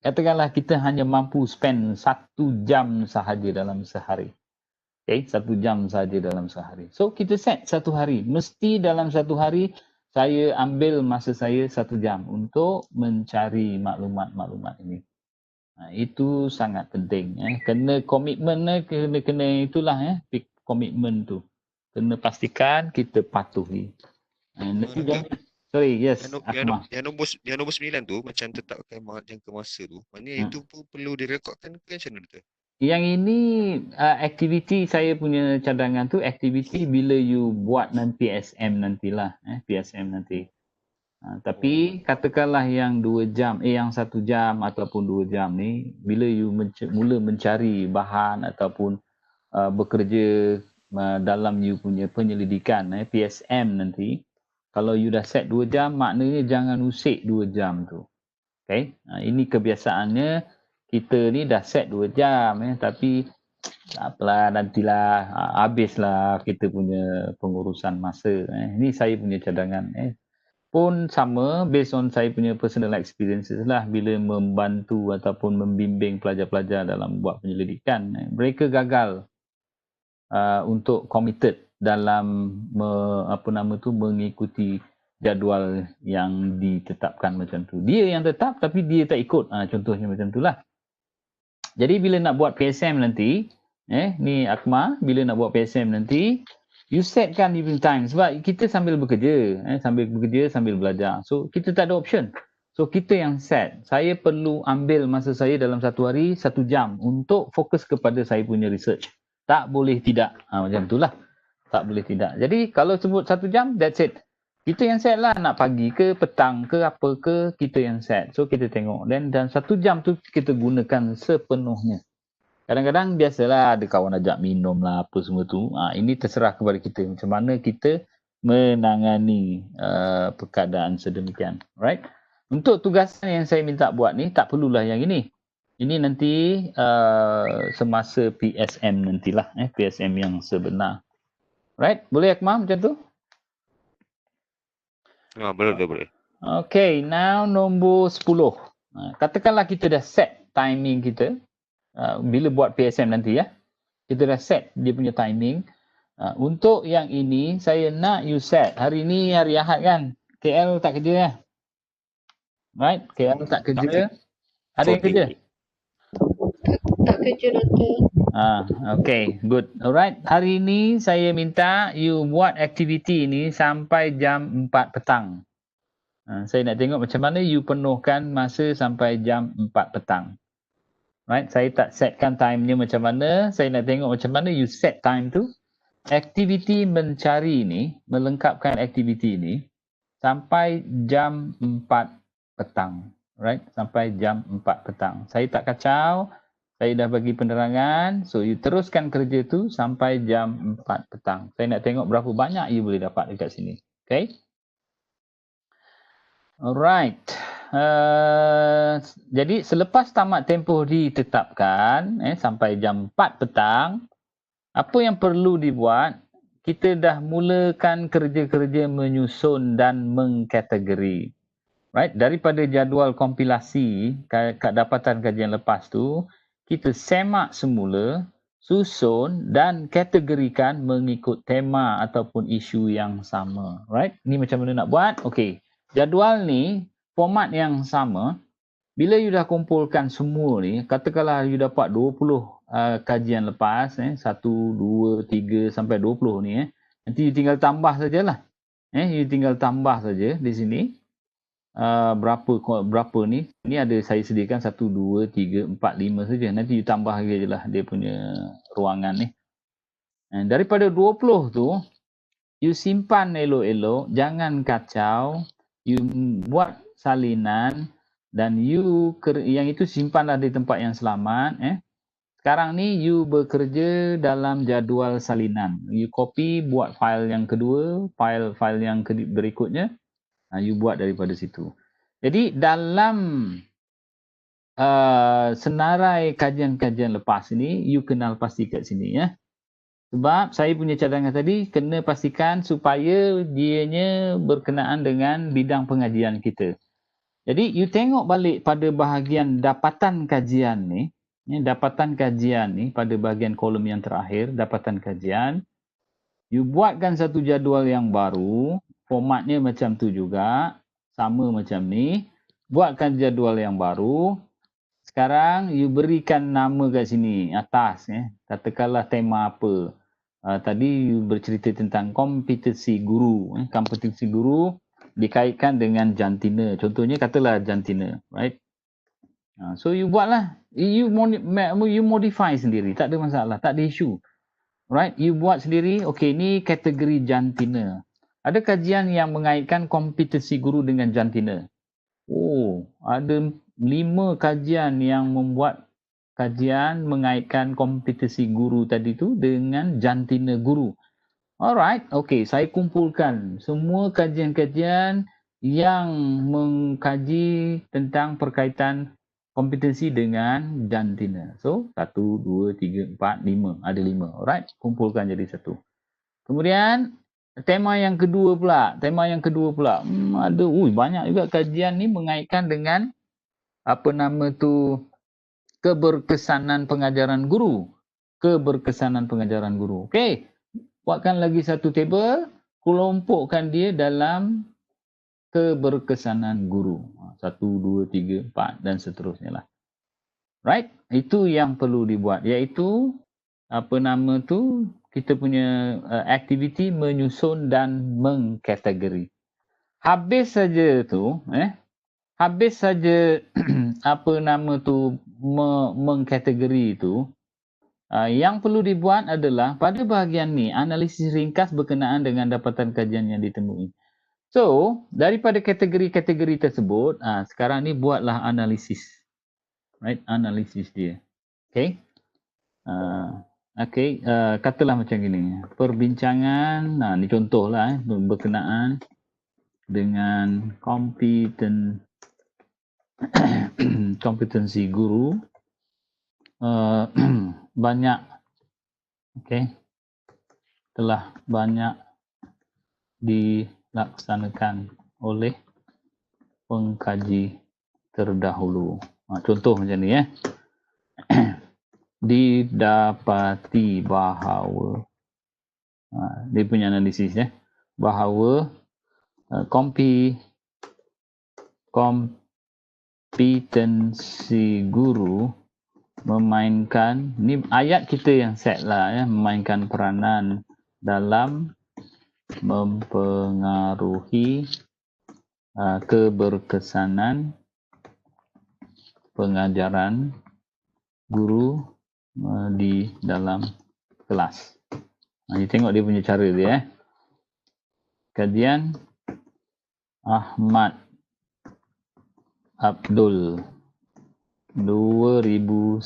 Katakanlah kita hanya mampu spend 1 jam sahaja dalam sehari. Okay, 1 jam sahaja dalam sehari. So kita set 1 hari. Mesti dalam 1 hari saya ambil masa saya 1 jam untuk mencari maklumat-maklumat ini. Itu sangat penting. Kena komitmen, kena itulah komitmen tu. Kena pastikan kita patuhi. Sorry, yes. Yang nombor 9 tu macam tetapkan jangka masa tu. Maknanya itu pun perlu direkodkan ke macam mana tu? Yang ini aktiviti saya punya cadangan tu aktiviti bila you buat nanti PSM nantilah, PSM nanti. Tapi katakanlah yang 2 jam, yang 1 jam ataupun 2 jam ni, bila you mula mencari bahan ataupun bekerja dalam you punya penyelidikan, PSM nanti, kalau you dah set 2 jam, maknanya jangan usik 2 jam tu. Okay? Ini kebiasaannya, kita ni dah set 2 jam, tapi tak apalah, nantilah, habislah kita punya pengurusan masa. Ini saya punya cadangan. Pun sama based on saya punya personal experiences lah bila membantu ataupun membimbing pelajar-pelajar dalam buat penyelidikan. Mereka gagal untuk committed dalam mengikuti jadual yang ditetapkan macam tu. Dia yang tetap tapi dia tak ikut. Contohnya macam itulah. Jadi bila nak buat PSM nanti, ni Akmal, bila nak buat PSM nanti, you setkan evening time sebab kita sambil bekerja, sambil belajar. So kita tak ada option. So kita yang set. Saya perlu ambil masa saya dalam satu hari 1 jam untuk fokus kepada saya punya research. Tak boleh tidak. Macam itulah. Tak boleh tidak. Jadi kalau sebut 1 jam, that's it. Kita yang set lah, nak pagi ke, petang ke, apa ke, kita yang set. So kita tengok. Dan 1 jam tu kita gunakan sepenuhnya. Kadang-kadang biasalah ada kawan ajak minum lah, apa semua tu. Ini terserah kepada kita. Macam mana kita menangani keadaan sedemikian. Right? Untuk tugasan yang saya minta buat ni, tak perlulah yang ini. Ini nanti semasa PSM nantilah. PSM yang sebenar. Right? Boleh Akmal macam tu? Boleh. Okay, now nombor 10. Katakanlah kita dah set timing kita. Bila buat PSM nanti ya. Kita dah set dia punya timing. Untuk yang ini, saya nak you set. Hari ni hari Ahad kan? KL tak kerja ya? Right? KL tak kerja. Ada yang kerja? Tak kerja doktor. Okay, good. Alright, hari ni saya minta you buat aktiviti ni sampai jam 4 petang. Saya nak tengok macam mana you penuhkan masa sampai jam 4 petang. Right, saya tak setkan timenya macam mana. Saya nak tengok macam mana you set time tu. Aktiviti mencari ni, melengkapkan aktiviti ni sampai jam 4 petang. Right, sampai jam 4 petang. Saya tak kacau. Saya dah bagi penerangan. So, you teruskan kerja tu sampai jam 4 petang. Saya nak tengok berapa banyak you boleh dapat dekat sini. Okay. Alright. Jadi, selepas tamat tempoh ditetapkan sampai jam 4 petang, apa yang perlu dibuat? Kita dah mulakan kerja-kerja menyusun dan mengkategori. Right. Daripada jadual kompilasi dapatan kajian lepas tu, kita semak semula, susun dan kategorikan mengikut tema ataupun isu yang sama. Right? Ni macam mana nak buat? Okey. Jadual ni, format yang sama. Bila you dah kumpulkan semua ni, katakanlah you dapat 20 kajian lepas, 1, 2, 3 sampai 20 ni. Nanti you tinggal tambah sajalah. You tinggal tambah saja di sini. Berapa ni ada saya sediakan 1, 2, 3, 4, 5 saja. Nanti you tambah lagi je lah dia punya ruangan ni. Daripada 20 tu you simpan elok-elok, jangan kacau, you buat salinan dan you yang itu simpanlah di tempat yang selamat. Sekarang ni you bekerja dalam jadual salinan. You copy, buat file yang kedua, file yang berikutnya. You buat daripada situ. Jadi dalam senarai kajian-kajian lepas ini, you kenal pasti kat sini ya. Sebab saya punya cadangan tadi, kena pastikan supaya dianya berkenaan dengan bidang pengajian kita. Jadi you tengok balik pada bahagian dapatan kajian ni, pada bahagian kolom yang terakhir, dapatan kajian, you buatkan satu jadual yang baru. Formatnya macam tu juga. Sama macam ni. Buatkan jadual yang baru. Sekarang, you berikan nama kat sini. Atas. Katakanlah tema apa. Tadi, you bercerita tentang kompetensi guru. Kompetensi guru dikaitkan dengan jantina. Contohnya, katalah jantina. Right? So you buatlah, you modify sendiri, tak ada masalah, tak ada isu. Right, you buat sendiri. Okay, ni kategori jantina. Ada kajian yang mengaitkan kompetensi guru dengan jantina. Oh, ada 5 kajian yang membuat kajian mengaitkan kompetensi guru tadi tu dengan jantina guru. Alright, okay, saya kumpulkan semua kajian-kajian yang mengkaji tentang perkaitan kompetensi dengan jantina. So, 1, 2, 3, 4, 5. Ada 5. Alright, kumpulkan jadi satu. Kemudian, tema yang kedua pula. Ada banyak juga kajian ni mengaitkan dengan apa nama tu, keberkesanan pengajaran guru. Okey. Buatkan lagi satu table, kelompokkan dia dalam keberkesanan guru. 1, 2, 3, 4 dan seterusnya lah. Right? Itu yang perlu dibuat, iaitu apa nama tu, kita punya aktiviti menyusun dan mengkategori. Habis saja apa nama tu, mengkategori itu, yang perlu dibuat adalah pada bahagian ni, analisis ringkas berkenaan dengan dapatan kajian yang ditemui. So, daripada kategori-kategori tersebut, sekarang ni buatlah analisis. Right, analisis dia. Okay. Katalah macam gini. Perbincangan, ni contohlah berkenaan dengan kompetensi guru. Banyak, telah banyak dilaksanakan oleh pengkaji terdahulu. Contoh macam ni didapati bahawa, dia punya analisis bahawa kompetensi guru memainkan, ni ayat kita yang set lah memainkan peranan dalam mempengaruhi keberkesanan pengajaran guru di dalam kelas. Ni tengok dia punya cara dia. Kajian Ahmad Abdul 2019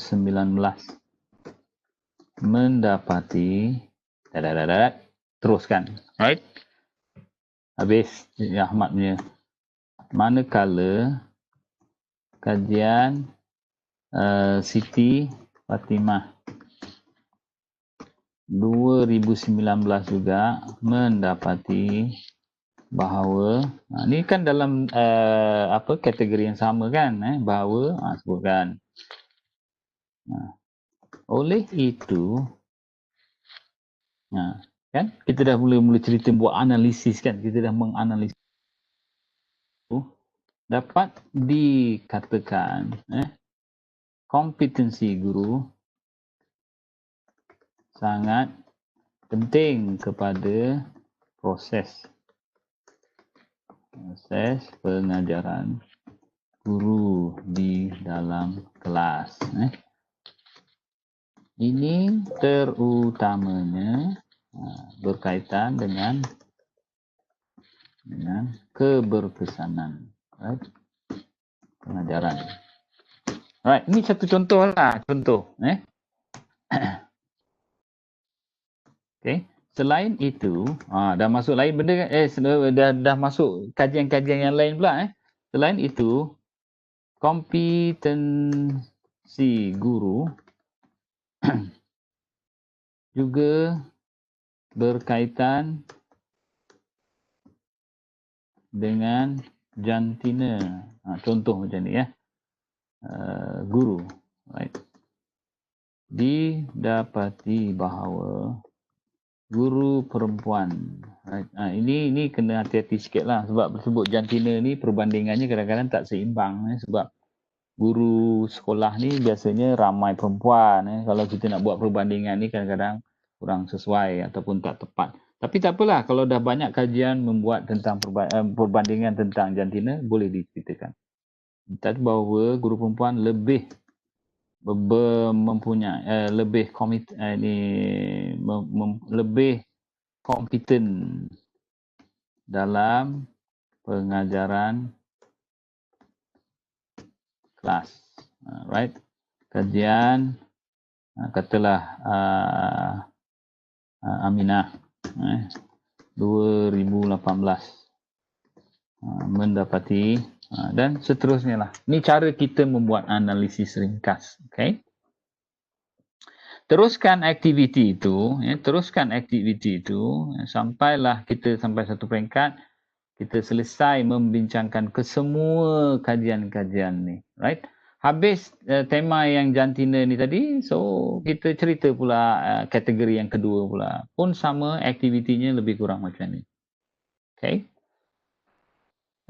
mendapati teruskan, right? Habis Ahmad punya. Manakala kajian Siti Fatimah 2019 juga mendapati bahawa, ni kan dalam kategori yang sama kan, bahawa sebutkan. Oleh itu, kan kita dah mula cerita buat analisis kan, kita dah menganalisis. Dapat dikatakan kompetensi guru sangat penting kepada proses pengajaran guru di dalam kelas. Ini terutamanya berkaitan dengan keberkesanan pengajaran. Alright, ini satu contoh lah, Okay. Selain itu, dah masuk lain benda kan? Dah masuk kajian-kajian yang lain pula. Selain itu, kompetensi guru juga berkaitan dengan jantina. Contoh macam ni guru, right? Didapati bahawa guru perempuan, right? Ini kena hati-hati sikit lah, sebab sebut jantina ni perbandingannya kadang-kadang tak seimbang sebab guru sekolah ni biasanya ramai perempuan. Kalau kita nak buat perbandingan ni kadang-kadang kurang sesuai ataupun tak tepat. Tapi tak apalah, kalau dah banyak kajian membuat tentang perbandingan tentang jantina, boleh diceritakan. tadi bahawa guru perempuan lebih mempunyai lebih lebih kompeten dalam pengajaran kelas. Right? Kajian katalah Aminah 2018 mendapati dan seterusnya lah. Ini cara kita membuat analisis ringkas. Okay? Teruskan aktiviti itu, sampailah kita sampai satu peringkat, kita selesai membincangkan kesemua kajian-kajian ni. Right? Habis tema yang jantina ni tadi, so kita cerita pula kategori yang kedua pula. Pun sama, aktivitinya lebih kurang macam ni. Okay?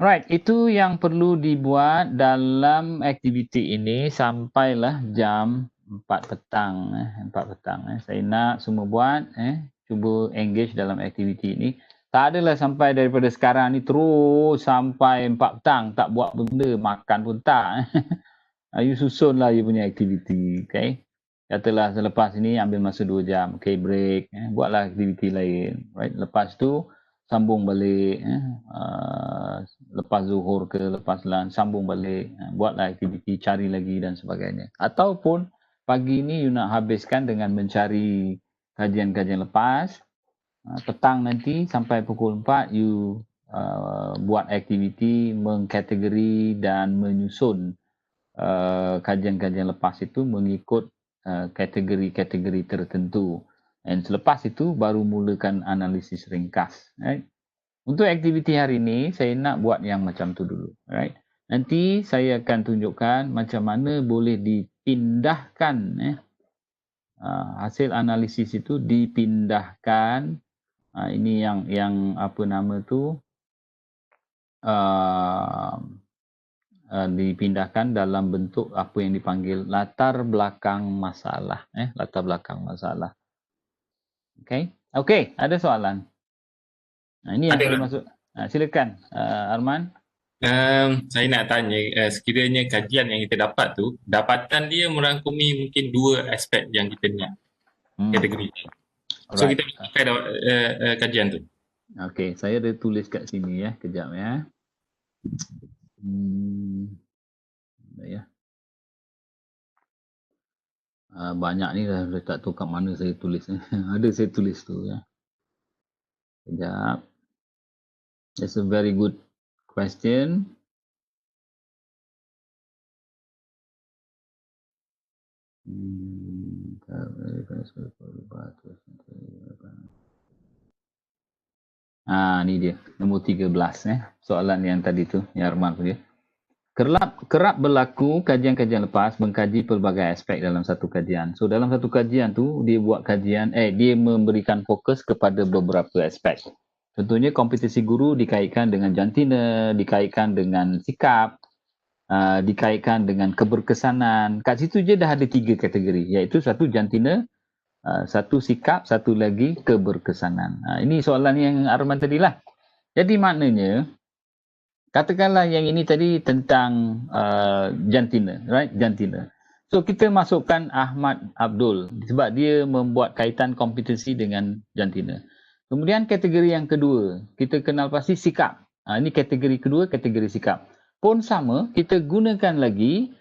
Right, itu yang perlu dibuat dalam aktiviti ini sampailah jam 4 petang. 4 petang. Saya nak semua buat, cuba engage dalam aktiviti ini. Tak adalah sampai daripada sekarang ni terus sampai 4 petang tak buat benda, makan pun tak. You susunlah you punya aktiviti, okay? Katalah selepas ini ambil masa 2 jam, okay, break, buatlah aktiviti lain, right? Lepas tu sambung balik, lepas zuhur ke lepas lunch sambung balik, buatlah aktiviti, cari lagi dan sebagainya. Ataupun pagi ni you nak habiskan dengan mencari kajian-kajian lepas, petang nanti sampai pukul 4 you buat aktiviti mengkategori dan menyusun kajian-kajian lepas itu mengikut kategori-kategori tertentu. Dan selepas itu baru mulakan analisis ringkas. Right? Untuk aktiviti hari ini saya nak buat yang macam tu dulu. Right? Nanti saya akan tunjukkan macam mana boleh dipindahkan hasil analisis itu dipindahkan. Ini yang apa nama tu dipindahkan dalam bentuk apa yang dipanggil latar belakang masalah. Latar belakang masalah. Okay, ada soalan? Ini yang saya masuk. Silakan, Arman. Saya nak tanya, sekiranya kajian yang kita dapat tu, dapatan dia merangkumi mungkin 2 aspek yang kita nak kategori. So kita pakai kajian tu. Okay, saya ada tulis kat sini ya, kejap ya. Ya. Banyak ni dah tak tahu kat mana saya tulis. Ada saya tulis tu ya. Sekejap. That's a very good question. Ni dia. Nombor 13 soalan yang tadi tu, yang Arman tu dia. Kerap berlaku kajian-kajian lepas mengkaji pelbagai aspek dalam satu kajian. So dalam satu kajian tu dia buat kajian, dia memberikan fokus kepada beberapa aspek. Contohnya kompetisi guru dikaitkan dengan jantina, dikaitkan dengan sikap, dikaitkan dengan keberkesanan. Kat situ je dah ada 3 kategori, iaitu satu jantina, satu sikap, satu lagi keberkesanan. Ini soalan yang Arman tadilah. Jadi maknanya katakanlah yang ini tadi tentang jantina, right? Jantina. So kita masukkan Ahmad Abdul sebab dia membuat kaitan kompetensi dengan jantina. Kemudian kategori yang kedua, kita kenal pasti sikap. Ini kategori kedua, kategori sikap. Pun sama, kita gunakan lagi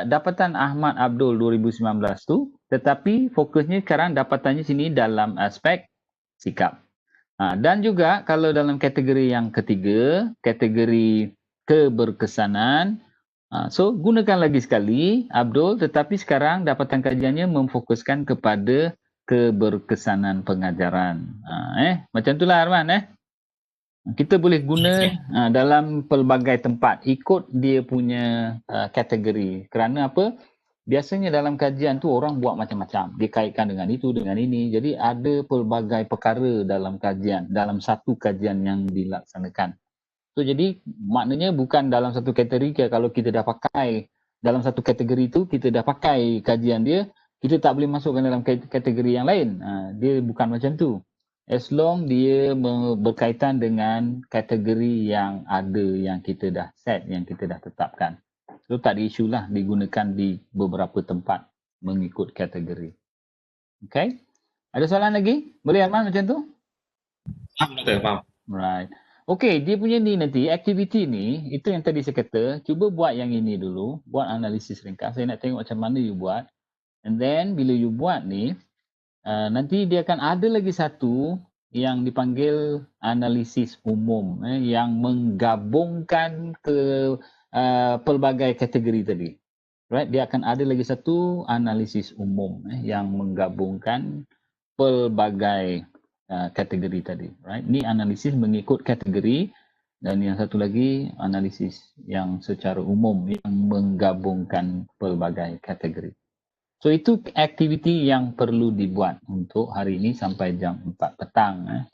dapatan Ahmad Abdul 2019 tu, tetapi fokusnya sekarang dapatannya sini dalam aspek sikap. Dan juga kalau dalam kategori yang ketiga, kategori keberkesanan, so gunakan lagi sekali Abdul, tetapi sekarang dapatan kajiannya memfokuskan kepada keberkesanan pengajaran. Macam itulah Arman. Kita boleh guna dalam pelbagai tempat ikut dia punya kategori. Kerana apa? Biasanya dalam kajian tu orang buat macam-macam. Dia kaitkan dengan itu, dengan ini. Jadi ada pelbagai perkara dalam kajian, dalam satu kajian yang dilaksanakan. So jadi maknanya bukan dalam satu kategori, kalau kita dah pakai dalam satu kategori tu, kita dah pakai kajian dia, kita tak boleh masukkan dalam kategori yang lain. Dia bukan macam tu. As long dia berkaitan dengan kategori yang ada, yang kita dah set, yang kita dah tetapkan. So tak ada isu lah digunakan di beberapa tempat mengikut kategori. Okay? Ada soalan lagi? Boleh Arman macam tu? Faham. Right. Okay, dia punya ni nanti, aktiviti ni, itu yang tadi saya kata, cuba buat yang ini dulu, buat analisis ringkas. Saya nak tengok macam mana you buat. And then, bila you buat ni, nanti dia akan ada lagi satu yang dipanggil analisis umum, yang menggabungkan ke pelbagai kategori tadi. Right, dia akan ada lagi satu analisis umum yang menggabungkan pelbagai kategori tadi. Right, ni analisis mengikut kategori, dan yang satu lagi analisis yang secara umum yang menggabungkan pelbagai kategori. So itu aktiviti yang perlu dibuat untuk hari ini sampai jam 4 petang.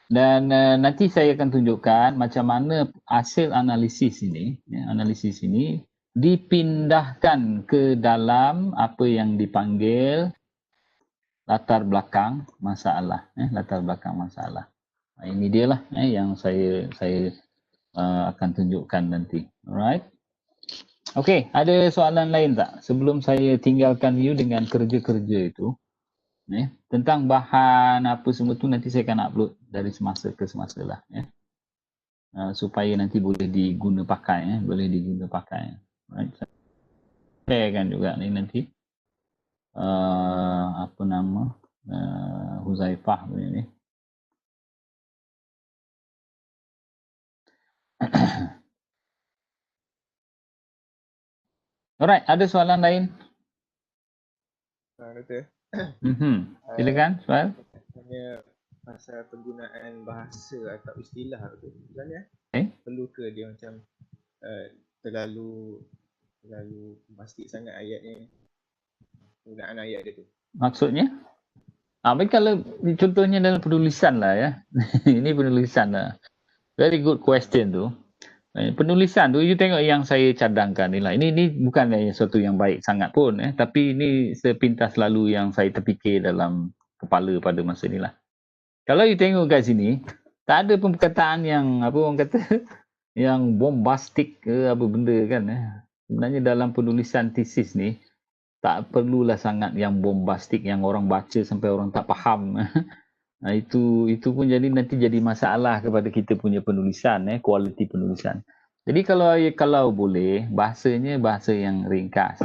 Dan nanti saya akan tunjukkan macam mana hasil analisis ini, analisis ini dipindahkan ke dalam apa yang dipanggil latar belakang masalah. Latar belakang masalah. Ini dia lah yang saya akan tunjukkan nanti. Alright. Okey, ada soalan lain tak sebelum saya tinggalkan you dengan kerja-kerja itu? Tentang bahan apa semua tu nanti saya akan upload dari semasa ke semasa lah. Supaya nanti boleh diguna pakai. Boleh diguna pakai. Right. Saya akan juga ni nanti. Apa nama? Huzaifah ni. Alright, ada soalan lain? Doktor. Silakan, soal. Tanya pasal penggunaan bahasa atau istilah tu. Sebenarnya perlu ke dia macam terlalu pasti sangat ayatnya, penggunaan ayat dia tu? Maksudnya? Baik, kalau contohnya dalam penulisan lah ya. Ini penulisan lah. Very good question tu. Penulisan tu, you tengok yang saya cadangkan ni lah. Ini bukan sesuatu yang baik sangat pun. Tapi ini sepintas lalu yang saya terfikir dalam kepala pada masa ni lah. Kalau you tengok kat sini, tak ada pun perkataan yang, apa orang kata, yang bombastik ke apa benda kan. Sebenarnya dalam penulisan tesis ni, tak perlulah sangat yang bombastik, yang orang baca sampai orang tak faham. Itu pun nanti jadi masalah kepada kita punya penulisan, kualiti penulisan. Jadi kalau boleh, bahasanya bahasa yang ringkas,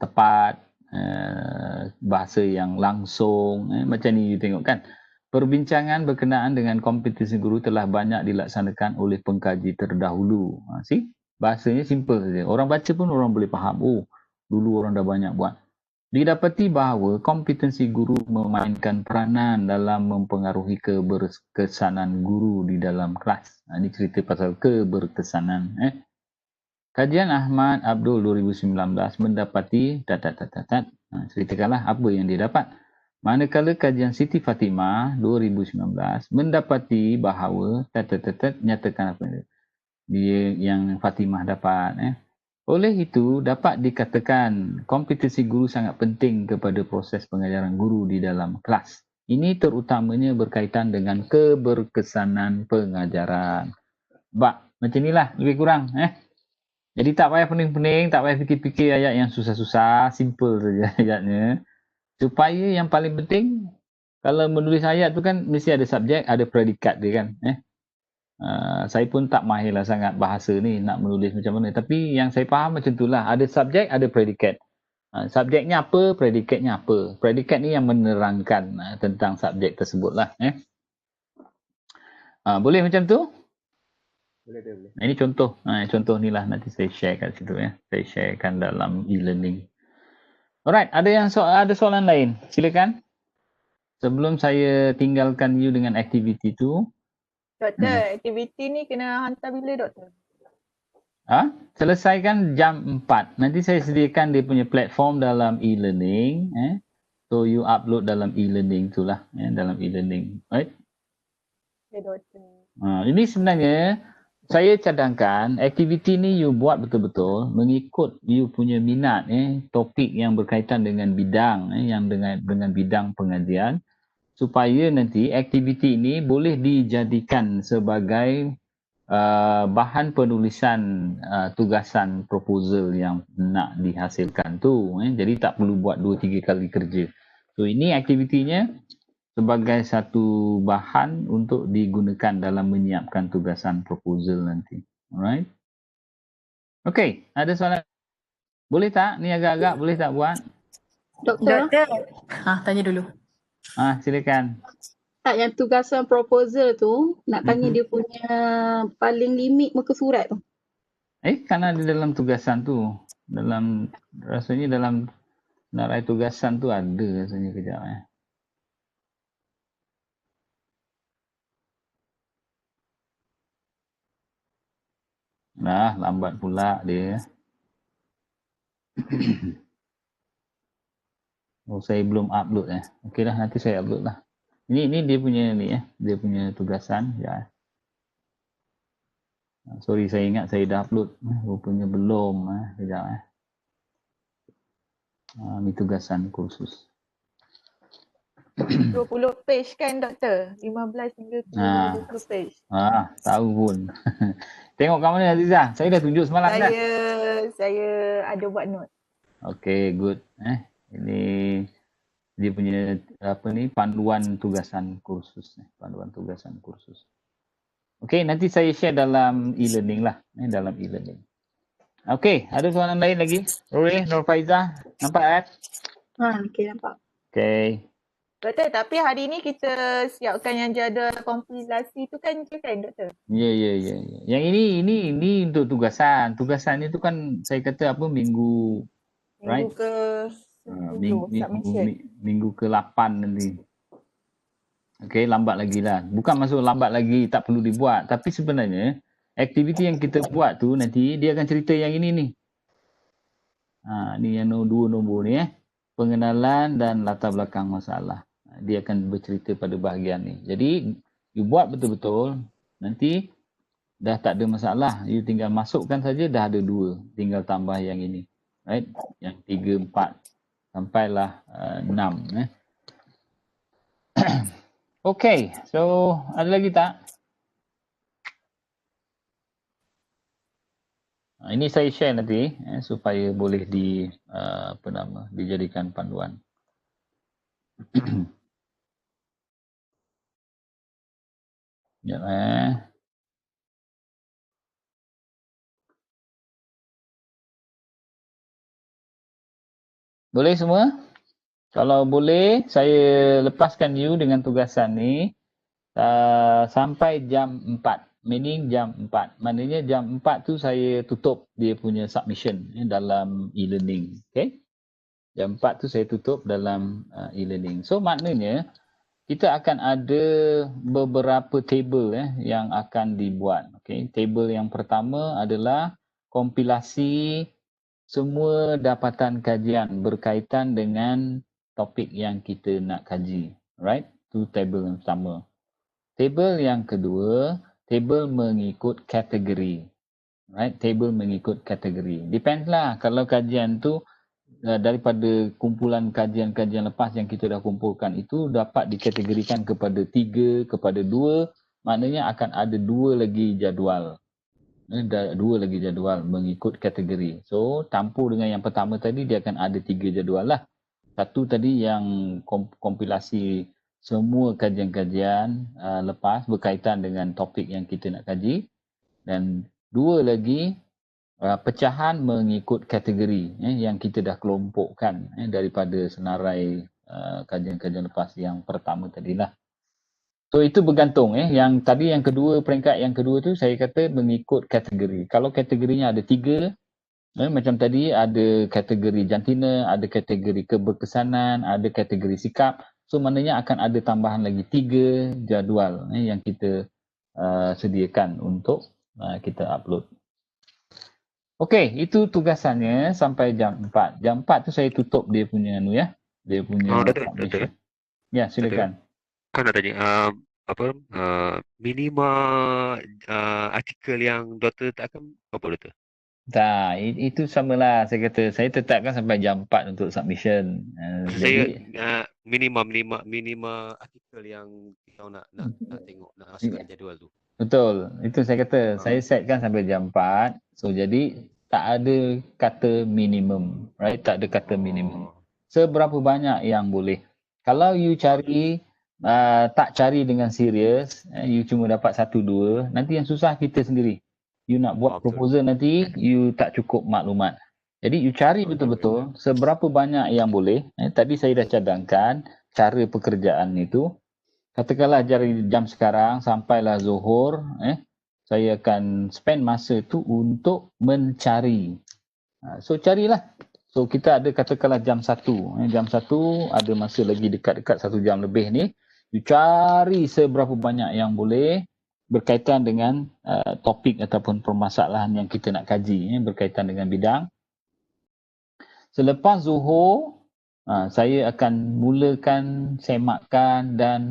tepat, bahasa yang langsung, macam ni you tengok kan. Perbincangan berkenaan dengan kompetensi guru telah banyak dilaksanakan oleh pengkaji terdahulu. Bahasanya simple saja. Orang baca pun orang boleh faham. Oh, dulu orang dah banyak buat. Didapati bahawa kompetensi guru memainkan peranan dalam mempengaruhi keberkesanan guru di dalam kelas. Ini cerita pasal keberkesanan. Kajian Ahmad Abdul 2019 mendapati ceritakanlah apa yang dia dapat. Manakala kajian Siti Fatimah 2019 mendapati bahawa nyatakan apa dia yang Fatimah dapat. Oleh itu, dapat dikatakan kompetensi guru sangat penting kepada proses pengajaran guru di dalam kelas. Ini terutamanya berkaitan dengan keberkesanan pengajaran. Macam inilah lebih kurang. Jadi tak payah pening-pening, tak payah fikir-fikir ayat yang susah-susah, simple saja ayatnya. Supaya yang paling penting, kalau menulis ayat tu kan mesti ada subjek, ada predikat dia kan. Saya pun tak mahirlah sangat bahasa ni nak menulis macam mana, tapi yang saya faham macam itulah, ada subjek, ada predikat. Subjeknya apa, predikatnya apa. Predikat ni yang menerangkan tentang subjek tersebutlah. Boleh macam tu? Boleh. Ini contoh. Contoh ni lah nanti saya share kat situ ya. Saya sharekan dalam e-learning. Alright, ada soalan lain? Silakan. Sebelum saya tinggalkan you dengan aktiviti tu. Doktor, aktiviti ni kena hantar bila doktor? Selesaikan jam 4. Nanti saya sediakan dia punya platform dalam e-learning. So you upload dalam e-learning tu lah. Dalam e-learning. Right? Ya doktor. Ini sebenarnya saya cadangkan aktiviti ni you buat betul-betul mengikut you punya minat. Topik yang berkaitan dengan bidang. Yang dengan bidang pengajian. supaya nanti aktiviti ini boleh dijadikan sebagai bahan penulisan tugasan proposal yang nak dihasilkan tu. Jadi tak perlu buat 2-3 kali kerja. So ini aktivitinya sebagai satu bahan untuk digunakan dalam menyiapkan tugasan proposal nanti. Alright. Okay, ada soalan? Boleh tak? Ni agak-agak boleh tak buat? Doktor, tanya dulu. Silakan. Tak, yang tugasan proposal tu, nak tanya dia punya paling limit muka surat tu. Kan ada dalam tugasan tu. Rasanya dalam narai tugasan tu ada rasanya kejap. Nah, lambat pula dia. Saya belum upload Okey lah, nanti saya upload lah. Ini dia punya dia punya tugasan. Ya. Sorry, saya ingat saya dah upload. Rupanya belum. Sekejap. Ini tugasan kursus. 20 page kan doktor? 15 hingga 20 page. Tahu pun. Tengok kat mana Azizah? Saya dah tunjuk semalam dah. Saya ada buat note. Okay, good. Ini dia punya panduan tugasan kursus. Panduan tugasan kursus. Okay, nanti saya share dalam e-learning lah. Dalam e-learning. Okay, ada soalan lain lagi? Nur Faizah, nampak kan? Okay, nampak. Okay. Doktor, tapi hari ni kita siapkan yang jadual kompilasi tu kan doktor? Ya. Yang ini untuk tugasan. Tugasan itu kan saya kata minggu right? Minggu ke-8 nanti. Okey, lambat lagi lah. Bukan maksud lambat lagi tak perlu dibuat, tapi sebenarnya aktiviti yang kita buat tu nanti dia akan cerita yang ini ni. Ni yang dua nombor ni pengenalan dan latar belakang masalah. Dia akan bercerita pada bahagian ni. Jadi you buat betul-betul, nanti dah tak ada masalah. You tinggal masukkan saja, dah ada 2. Tinggal tambah yang ini. Right? Yang 3, 4 sampailah 6. Okay, so ada lagi tak? Ini saya share nanti supaya boleh dijadikan panduan. Ya, Boleh semua? Kalau boleh, saya lepaskan you dengan tugasan ni sampai jam 4. Meaning jam 4. Maknanya jam 4 tu saya tutup dia punya submission dalam e-learning. Okay? Jam 4 tu saya tutup dalam e-learning. So maknanya kita akan ada beberapa table yang akan dibuat. Okay? Table yang pertama adalah kompilasi semua dapatan kajian berkaitan dengan topik yang kita nak kaji. Right? Itu table yang pertama. Table yang kedua, table mengikut kategori. Right? Table mengikut kategori. Depends lah. Kalau kajian tu daripada kumpulan kajian-kajian lepas yang kita dah kumpulkan itu dapat dikategorikan kepada 3, kepada 2, maknanya akan ada 2 lagi jadual. 2 lagi jadual mengikut kategori. So, campur dengan yang pertama tadi dia akan ada 3 jadual lah. Satu tadi yang kompilasi semua kajian-kajian lepas berkaitan dengan topik yang kita nak kaji, dan 2 lagi pecahan mengikut kategori yang kita dah kelompokkan daripada senarai kajian-kajian lepas yang pertama tadilah. So itu bergantung yang tadi yang kedua, peringkat yang kedua tu saya kata mengikut kategori. Kalau kategorinya ada 3, macam tadi ada kategori jantina, ada kategori keberkesanan, ada kategori sikap. So maknanya akan ada tambahan lagi 3 jadual yang kita sediakan untuk kita upload. Okey, itu tugasannya sampai jam 4. Jam 4 tu saya tutup dia punya dia punya submission. Ya, silakan. Kan nak tanya minima artikel yang doktor letakkan apa doktor? Tak, itu samalah saya kata. Saya tetapkan sampai jam 4 untuk submission. Saya minima artikel artikel yang kau nak tengok, nak masukkan jadual tu. Betul. Itu saya kata, saya setkan sampai jam 4. So jadi tak ada kata minimum, right? Tak ada kata minimum. Seberapa banyak yang boleh. Kalau you cari tak cari dengan serius, you cuma dapat 1-2, nanti yang susah kita sendiri. You nak buat proposal nanti, you tak cukup maklumat. Jadi you cari betul-betul seberapa banyak yang boleh. Tadi saya dah cadangkan cara pekerjaan itu. Katakanlah dari jam sekarang sampailah Zuhur, saya akan spend masa itu untuk mencari. So carilah. So kita ada katakanlah jam 1. Jam 1 ada masa lagi dekat-dekat 1 jam lebih ni. You cari seberapa banyak yang boleh berkaitan dengan topik ataupun permasalahan yang kita nak kaji, berkaitan dengan bidang. Selepas Zuhur, saya akan mulakan semakan dan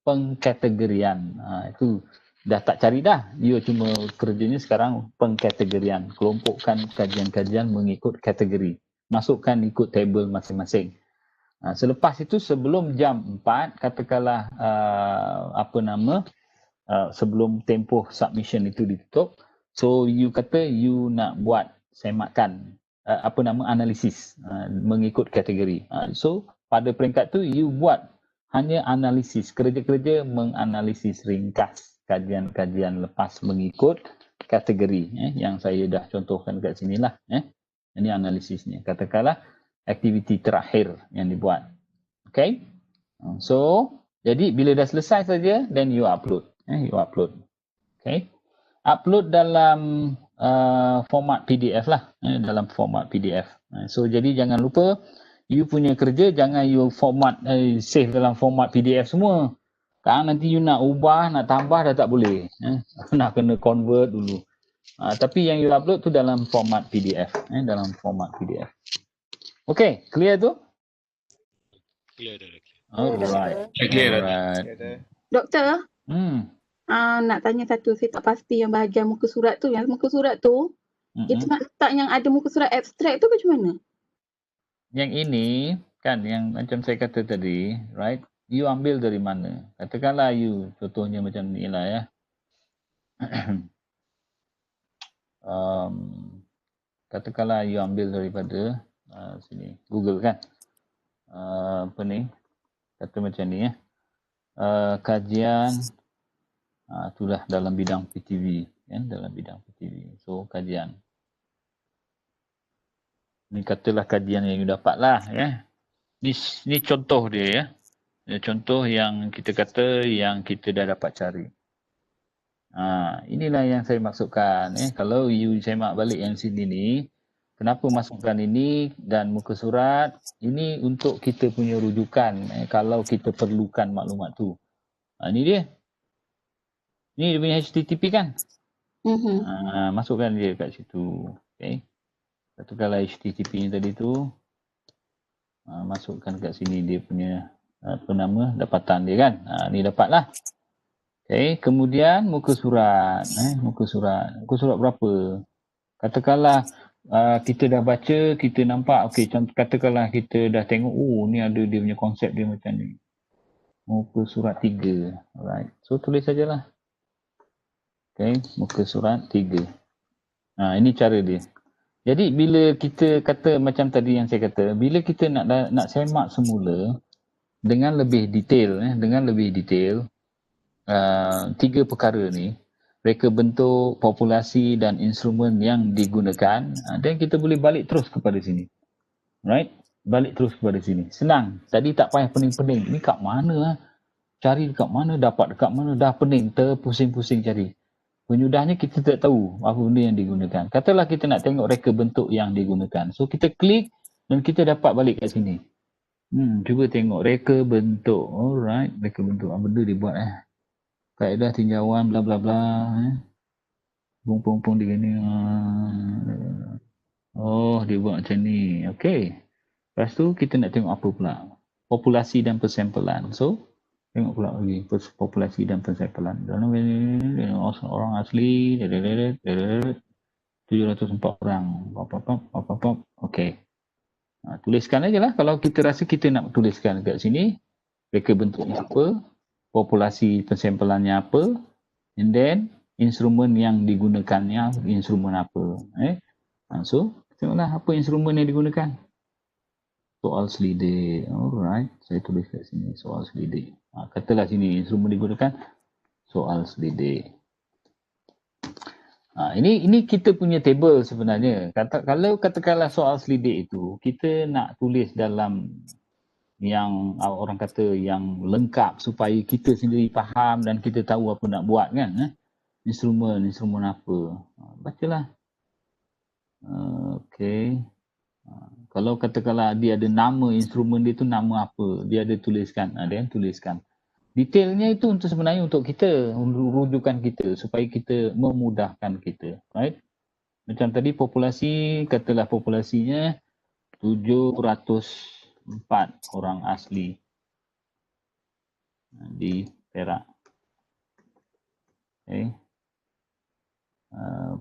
pengkategorian. Itu dah tak cari dah. You cuma kerjanya sekarang pengkategorian. Kelompokkan kajian-kajian mengikut kategori. Masukkan ikut table masing-masing. Selepas itu sebelum jam 4, katakanlah sebelum tempoh submission itu ditutup. So you kata you nak buat semakan analisis mengikut kategori. So pada peringkat tu you buat hanya analisis, kerja-kerja menganalisis ringkas kajian-kajian lepas mengikut kategori yang saya dah contohkan kat sinilah. Ini analisisnya. Katakanlah aktiviti terakhir yang dibuat. Okay. So jadi bila dah selesai saja, then you upload. You upload. Okay. Upload dalam format PDF lah. Dalam format PDF. So jadi jangan lupa you punya kerja jangan you format save dalam format PDF semua. Kan nanti you nak ubah, nak tambah dah tak boleh. Nak kena convert dulu. Tapi yang you upload tu dalam format PDF. Dalam format PDF. Okay, clear tu? Clear dah. Alright. Clear. Doktor? Nak tanya satu, saya tak pasti yang bahagian muka surat tu. Yang muka surat tu, kita nak letak yang ada muka surat abstrak tu macam mana? Yang ini kan yang macam saya kata tadi, right? You ambil dari mana? Katakanlah you contohnya macam ni lah ya. Katakanlah you ambil daripada sini Google kan. Apa ni? Kata macam ni ya. Kajian itulah dalam bidang PTV kan, dalam bidang PTV. So kajian. Ni katalah kajian yang you dapat lah ya. Ni contoh dia ya. Contoh yang kita kata yang kita dah dapat cari. Inilah yang saya maksudkan. Kalau you semak balik yang sini ni, kenapa masukkan ini dan muka surat, ini untuk kita punya rujukan kalau kita perlukan maklumat tu. Ini dia. Ni dia punya HTTP kan? Masukkan dia kat situ. Okay. Katakanlah HTTP ni tadi tu, masukkan kat sini dia punya dapatan dia kan. Ni dapatlah. Okay. Kemudian muka surat. Muka surat berapa? Katakanlah kita dah baca, kita nampak, okay, katakanlah kita dah tengok, ni ada dia punya konsep dia macam ni. Muka surat 3. Alright. So tulis sajalah. Okay, muka surat 3. Ini cara dia. Jadi bila kita kata macam tadi yang saya kata, bila kita nak semak semula dengan lebih detail, tiga perkara ni, reka bentuk, populasi dan instrumen yang digunakan, dan kita boleh balik terus kepada sini. Right? Balik terus kepada sini. Senang. Tadi tak payah pening-pening. Ni kat mana? Cari dekat mana? Dapat dekat mana? Dah pening. Terpusing-pusing cari. Penyudahnya kita tak tahu apa benda yang digunakan. Katalah kita nak tengok reka bentuk yang digunakan. So kita klik dan kita dapat balik kat sini. Cuba tengok reka bentuk. Alright. Reka bentuk. Apa benda dia buat kaedah tinjauan bla bla bla. Pung-pung dia ni. Dia buat macam ni. Okay. Lepas tu kita nak tengok apa pula? Populasi dan persampalan. So tengok pula lagi populasi dan persampalan. Dalam orang asli 704 orang. Okey. Tuliskan aja lah. Kalau kita rasa kita nak tuliskan kat sini, reka bentuknya apa, populasi pensampelannya apa, and then instrumen yang digunakannya instrumen apa. So, tengoklah apa instrumen yang digunakan. Soal selidik. Alright, saya tulis kat sini soal selidik. Katalah sini instrumen digunakan soal selidik. Ini kita punya table sebenarnya. Kalau katakanlah soal selidik itu, kita nak tulis dalam yang orang kata yang lengkap supaya kita sendiri faham dan kita tahu apa nak buat kan. Instrumen apa. Bacalah. Okey. Kalau katakanlah dia ada nama instrumen dia tu nama apa, dia ada tuliskan, ada yang tuliskan. Detailnya itu sebenarnya untuk kita, rujukan kita supaya kita memudahkan kita, right? Macam tadi populasi, katalah populasinya 704 orang asli di Perak. Okay.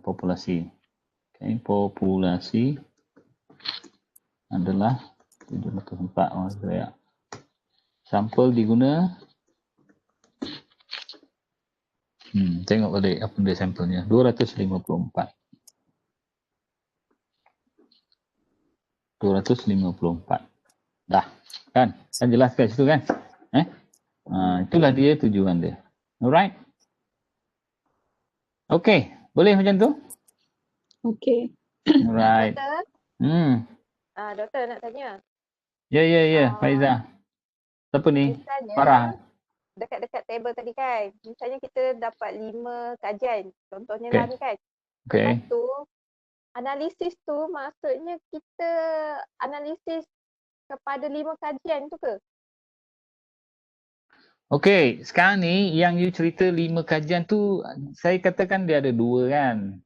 Populasi. Okay. Populasi adalah 704 orang Perak. Sampel diguna. Tengok balik apa dia sampelnya. 254. 254. Dah. Kan jelas kat situ kan? Itulah dia tujuan dia. Alright. Okay. Boleh macam tu? Okay. Alright. Doktor nak tanya. Ya, Faiza. Siapa ni? Misalnya, Farah. Dekat-dekat table tadi kan, misalnya kita dapat 5 kajian, contohnya Okay. lah ni kan. Okay. Lepas tu, analisis tu maksudnya kita analisis kepada 5 kajian tu ke? Okay, sekarang ni yang you cerita 5 kajian tu, saya katakan dia ada 2 kan?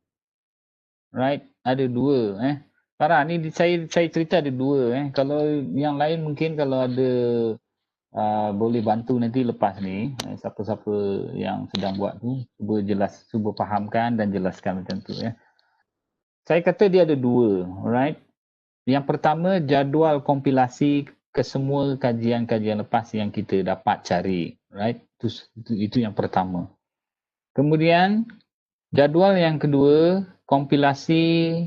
Right? Ada 2 Farah, ni saya cerita ada 2 Kalau yang lain mungkin kalau ada boleh bantu nanti lepas ni, siapa-siapa yang sedang buat tu cuba fahamkan dan jelaskan macam tu Saya kata dia ada 2, alright? Yang pertama, jadual kompilasi ke semua kajian-kajian lepas yang kita dapat cari, right? Itu yang pertama. Kemudian jadual yang kedua, kompilasi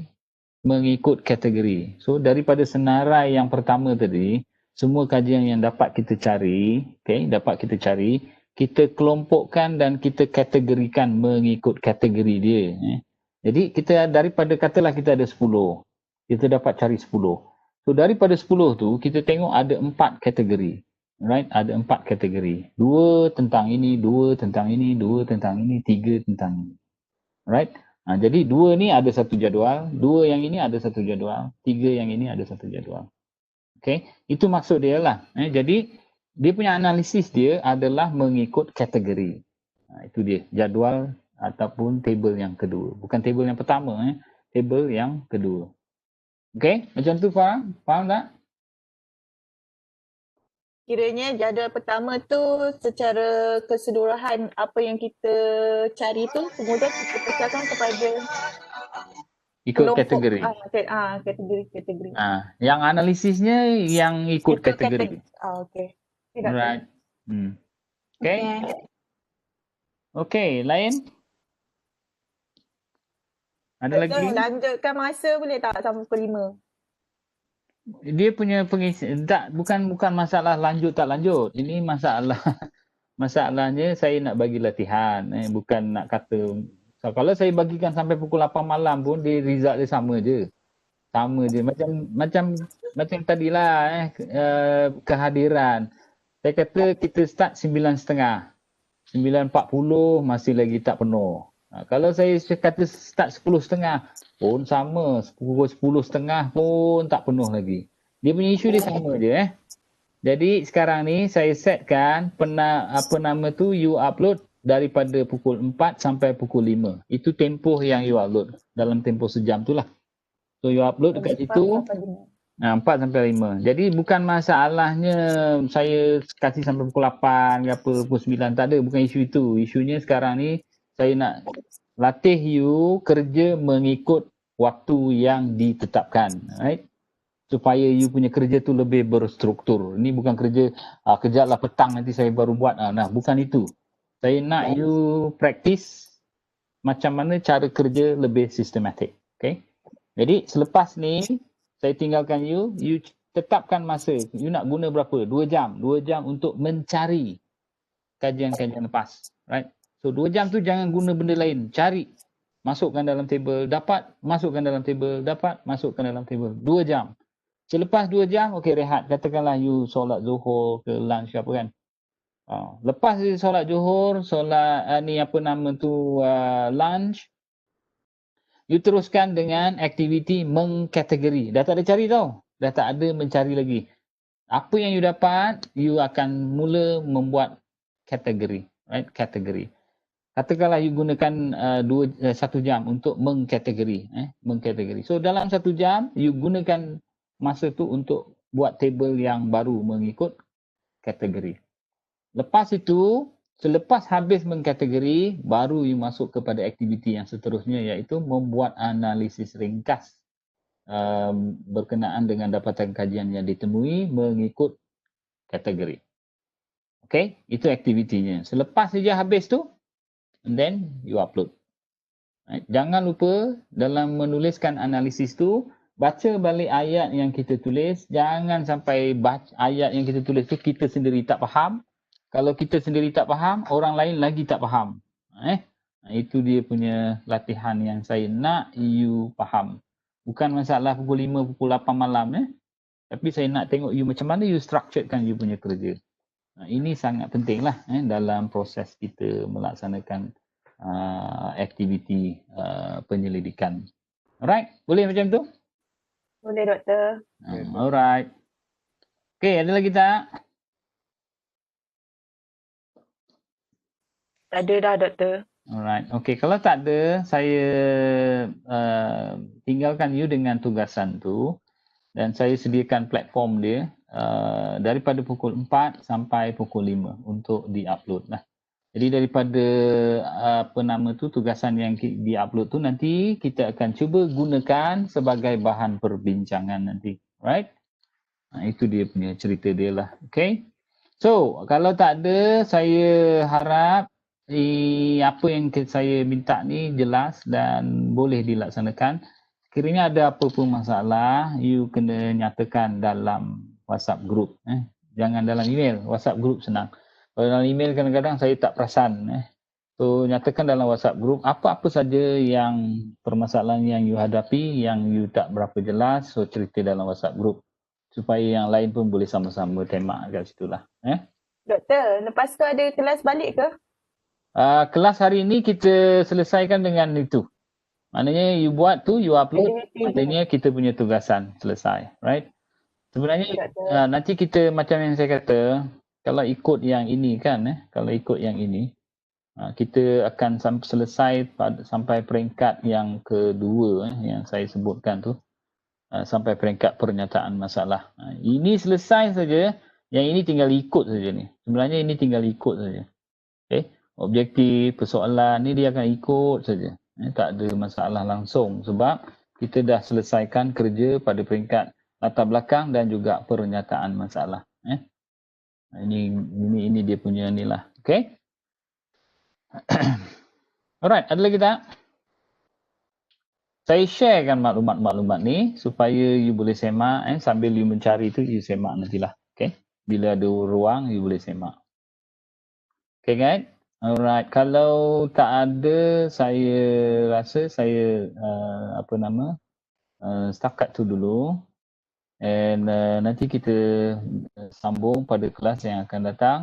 mengikut kategori. So daripada senarai yang pertama tadi, semua kajian yang dapat kita cari, kita kelompokkan dan kita kategorikan mengikut kategori dia. Jadi kita daripada katalah kita ada 10, kita dapat cari 10. So daripada 10 tu kita tengok ada 4 kategori. Right? Ada 4 kategori. 2 tentang ini, 2 tentang ini, 2 tentang ini, 3 tentang ini. Right? Jadi 2 ni ada satu jadual, 2 yang ini ada satu jadual, 3 yang ini ada satu jadual. Okay? Itu maksud dia lah. Jadi dia punya analisis dia adalah mengikut kategori. Itu dia, jadual ataupun table yang kedua. Bukan table yang pertama, table yang kedua. Okay? Macam tu faham? Faham tak? Kiranya jadual pertama tu secara keseluruhan apa yang kita cari tu kemudian kita pecahkan kepada ikut kelompok, kategori. Kategori. Yang analisisnya yang ikut kategori. Okay. Right. Okay. Okay, lain? Ada lagi? Lanjutkan masa boleh tak sampai pukul 5? Dia punya pengisi tak, bukan masalah lanjut tak lanjut. Ini masalahnya saya nak bagi latihan, bukan nak kata. So, kalau saya bagikan sampai pukul 8 malam pun dia result dia sama je. Macam tadilah kehadiran. Saya kata kita start 9.30. 9.40 masih lagi tak penuh. Kalau saya kata start 10.30 pun sama, pukul 10.30 pun tak penuh lagi. Dia punya isu dia sama je Jadi sekarang ni saya setkan you upload daripada pukul 4 sampai pukul 5. Itu tempoh yang you upload dalam tempoh sejam tu lah. So you upload dekat situ 4 sampai 5. Jadi bukan masalahnya saya kasih sampai pukul 8 ke apa, pukul 9, tak ada, bukan isu itu. Isunya sekarang ni saya nak latih you kerja mengikut waktu yang ditetapkan, right? supaya you punya kerja tu lebih berstruktur. Ini bukan kerja kejaplah petang nanti saya baru buat. Nah, bukan itu. Saya nak you practice macam mana cara kerja lebih sistematik. Okay. Jadi selepas ni saya tinggalkan you tetapkan masa. You nak guna berapa? 2 jam. 2 jam untuk mencari kajian-kajian lepas. Right? So 2 jam tu jangan guna benda lain. Cari. Masukkan dalam table. Dapat. Masukkan dalam table. Dapat. Masukkan dalam table. 2 jam. Selepas 2 jam, okey rehat. Katakanlah you solat zuhur ke lunch ke apa kan. Lepas solat zuhur, solat lunch, you teruskan dengan aktiviti mengkategori. Dah tak ada cari tau. Dah tak ada mencari lagi. Apa yang you dapat, you akan mula membuat kategori. Right? Kategori. Katakanlah you gunakan 1 jam untuk mengkategori. Mengkategori. So dalam 1 jam, you gunakan masa tu untuk buat table yang baru mengikut kategori. Lepas itu, selepas habis mengkategori, baru you masuk kepada aktiviti yang seterusnya iaitu membuat analisis ringkas berkenaan dengan dapatan kajian yang ditemui mengikut kategori. Okay, itu aktivitinya. Selepas saja habis tu, and then you upload. Right. Jangan lupa dalam menuliskan analisis tu, baca balik ayat yang kita tulis. Jangan sampai baca ayat yang kita tulis tu kita sendiri tak faham. Kalau kita sendiri tak faham, orang lain lagi tak faham. Itu dia punya latihan yang saya nak you faham. Bukan masalah pukul 5, pukul 8 malam. Tapi saya nak tengok you macam mana you structurekan you punya kerja. Ini sangat penting lah dalam proses kita melaksanakan aktiviti penyelidikan. Alright, boleh macam tu? Boleh, Doktor. Alright. Okay, ada lagi tak? Ada dah, Doktor. Alright. Okay, kalau tak ada, saya tinggalkan you dengan tugasan tu dan saya sediakan platform dia daripada pukul 4 sampai pukul 5 untuk di-upload lah. Jadi daripada tugasan yang di-upload tu nanti kita akan cuba gunakan sebagai bahan perbincangan nanti. Right? Itu dia punya cerita dia lah. Okay? So, kalau tak ada, saya harap apa yang saya minta ni jelas dan boleh dilaksanakan. Sekiranya ada apa pun masalah, you kena nyatakan dalam WhatsApp group. Jangan dalam email. WhatsApp group senang. Kalau dalam email kadang-kadang saya tak perasan. So, nyatakan dalam WhatsApp group apa-apa saja yang permasalahan yang you hadapi, yang you tak berapa jelas, so cerita dalam WhatsApp group. Supaya yang lain pun boleh sama-sama temak kat situ lah. Doktor, lepas tu ada kelas balik ke? Kelas hari ni kita selesaikan dengan itu. Maknanya you buat tu, you upload, maknanya kita punya tugasan selesai. Right? Sebenarnya nanti kita macam yang saya kata, kalau ikut yang ini kan, kalau ikut yang ini, kita akan selesai sampai peringkat yang kedua yang saya sebutkan tu. Sampai peringkat pernyataan masalah. Ini selesai saja, yang ini tinggal ikut saja ni. Sebenarnya ini tinggal ikut saja. Okay? Objektif, persoalan ni dia akan ikut saja. Tak ada masalah langsung sebab kita dah selesaikan kerja pada peringkat latar belakang dan juga pernyataan masalah. Ini dia punya ni lah. Okay? Alright, ada lagi tak? Saya sharekan maklumat-maklumat ni supaya you boleh semak. Sambil you mencari tu, you semak nantilah. Okay? Bila ada ruang, you boleh semak. Okay guys? Alright, kalau tak ada, saya rasa saya setakat tu dulu. And nanti kita sambung pada kelas yang akan datang.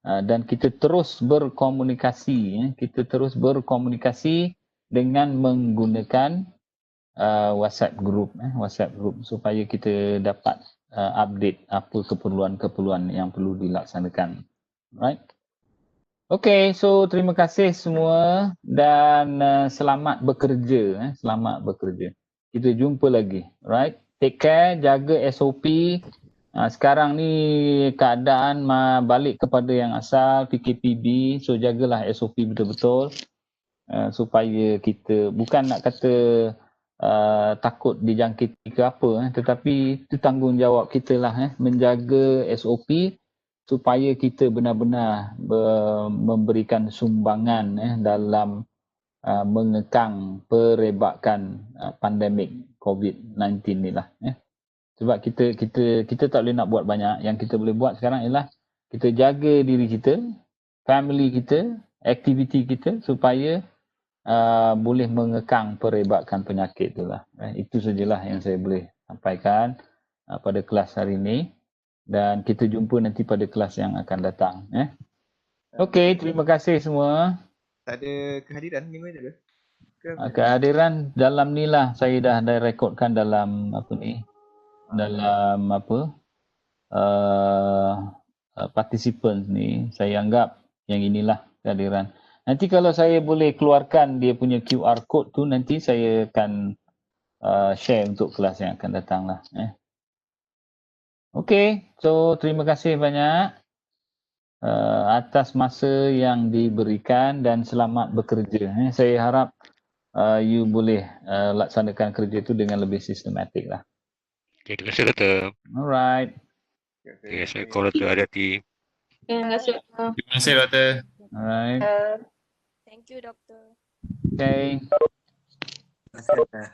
Dan kita terus berkomunikasi. Kita terus berkomunikasi dengan menggunakan WhatsApp group. WhatsApp group supaya kita dapat update apa keperluan-keperluan yang perlu dilaksanakan. Right? Okay, so terima kasih semua dan selamat bekerja. Selamat bekerja. Kita jumpa lagi. Right? Take care, jaga SOP. Sekarang ni keadaan balik kepada yang asal, PKPB. So jagalah SOP betul-betul supaya kita, bukan nak kata takut dijangkiti ke apa, tetapi itu tanggungjawab kita lah, menjaga SOP supaya kita benar-benar memberikan sumbangan dalam mengekang perebakan pandemik COVID-19 ni lah. Sebab kita tak boleh nak buat banyak. Yang kita boleh buat sekarang ialah kita jaga diri kita, family kita, aktiviti kita supaya boleh mengekang perebakan penyakit tu lah. Itu sajalah yang saya boleh sampaikan pada kelas hari ini. Dan kita jumpa nanti pada kelas yang akan datang. Okey, terima kasih semua. Tak ada kehadiran minggu ni ke? Kehadiran dalam ni lah, saya dah rekodkan dalam apa ni, dalam apa participants ni. Saya anggap yang inilah kehadiran. Nanti kalau saya boleh keluarkan dia punya QR code tu, nanti saya akan share untuk kelas yang akan datang lah. Okey, so terima kasih banyak atas masa yang diberikan dan selamat bekerja. Saya harap you boleh laksanakan kerja tu dengan lebih sistematik lah. Okay, terima kasih Doktor. Alright. Okay, Assalamualaikum Doktor, hati-hati. Terima kasih Doktor. Terima kasih Doktor. Alright. Thank you Doktor. Okay. Terima kasih Doktor.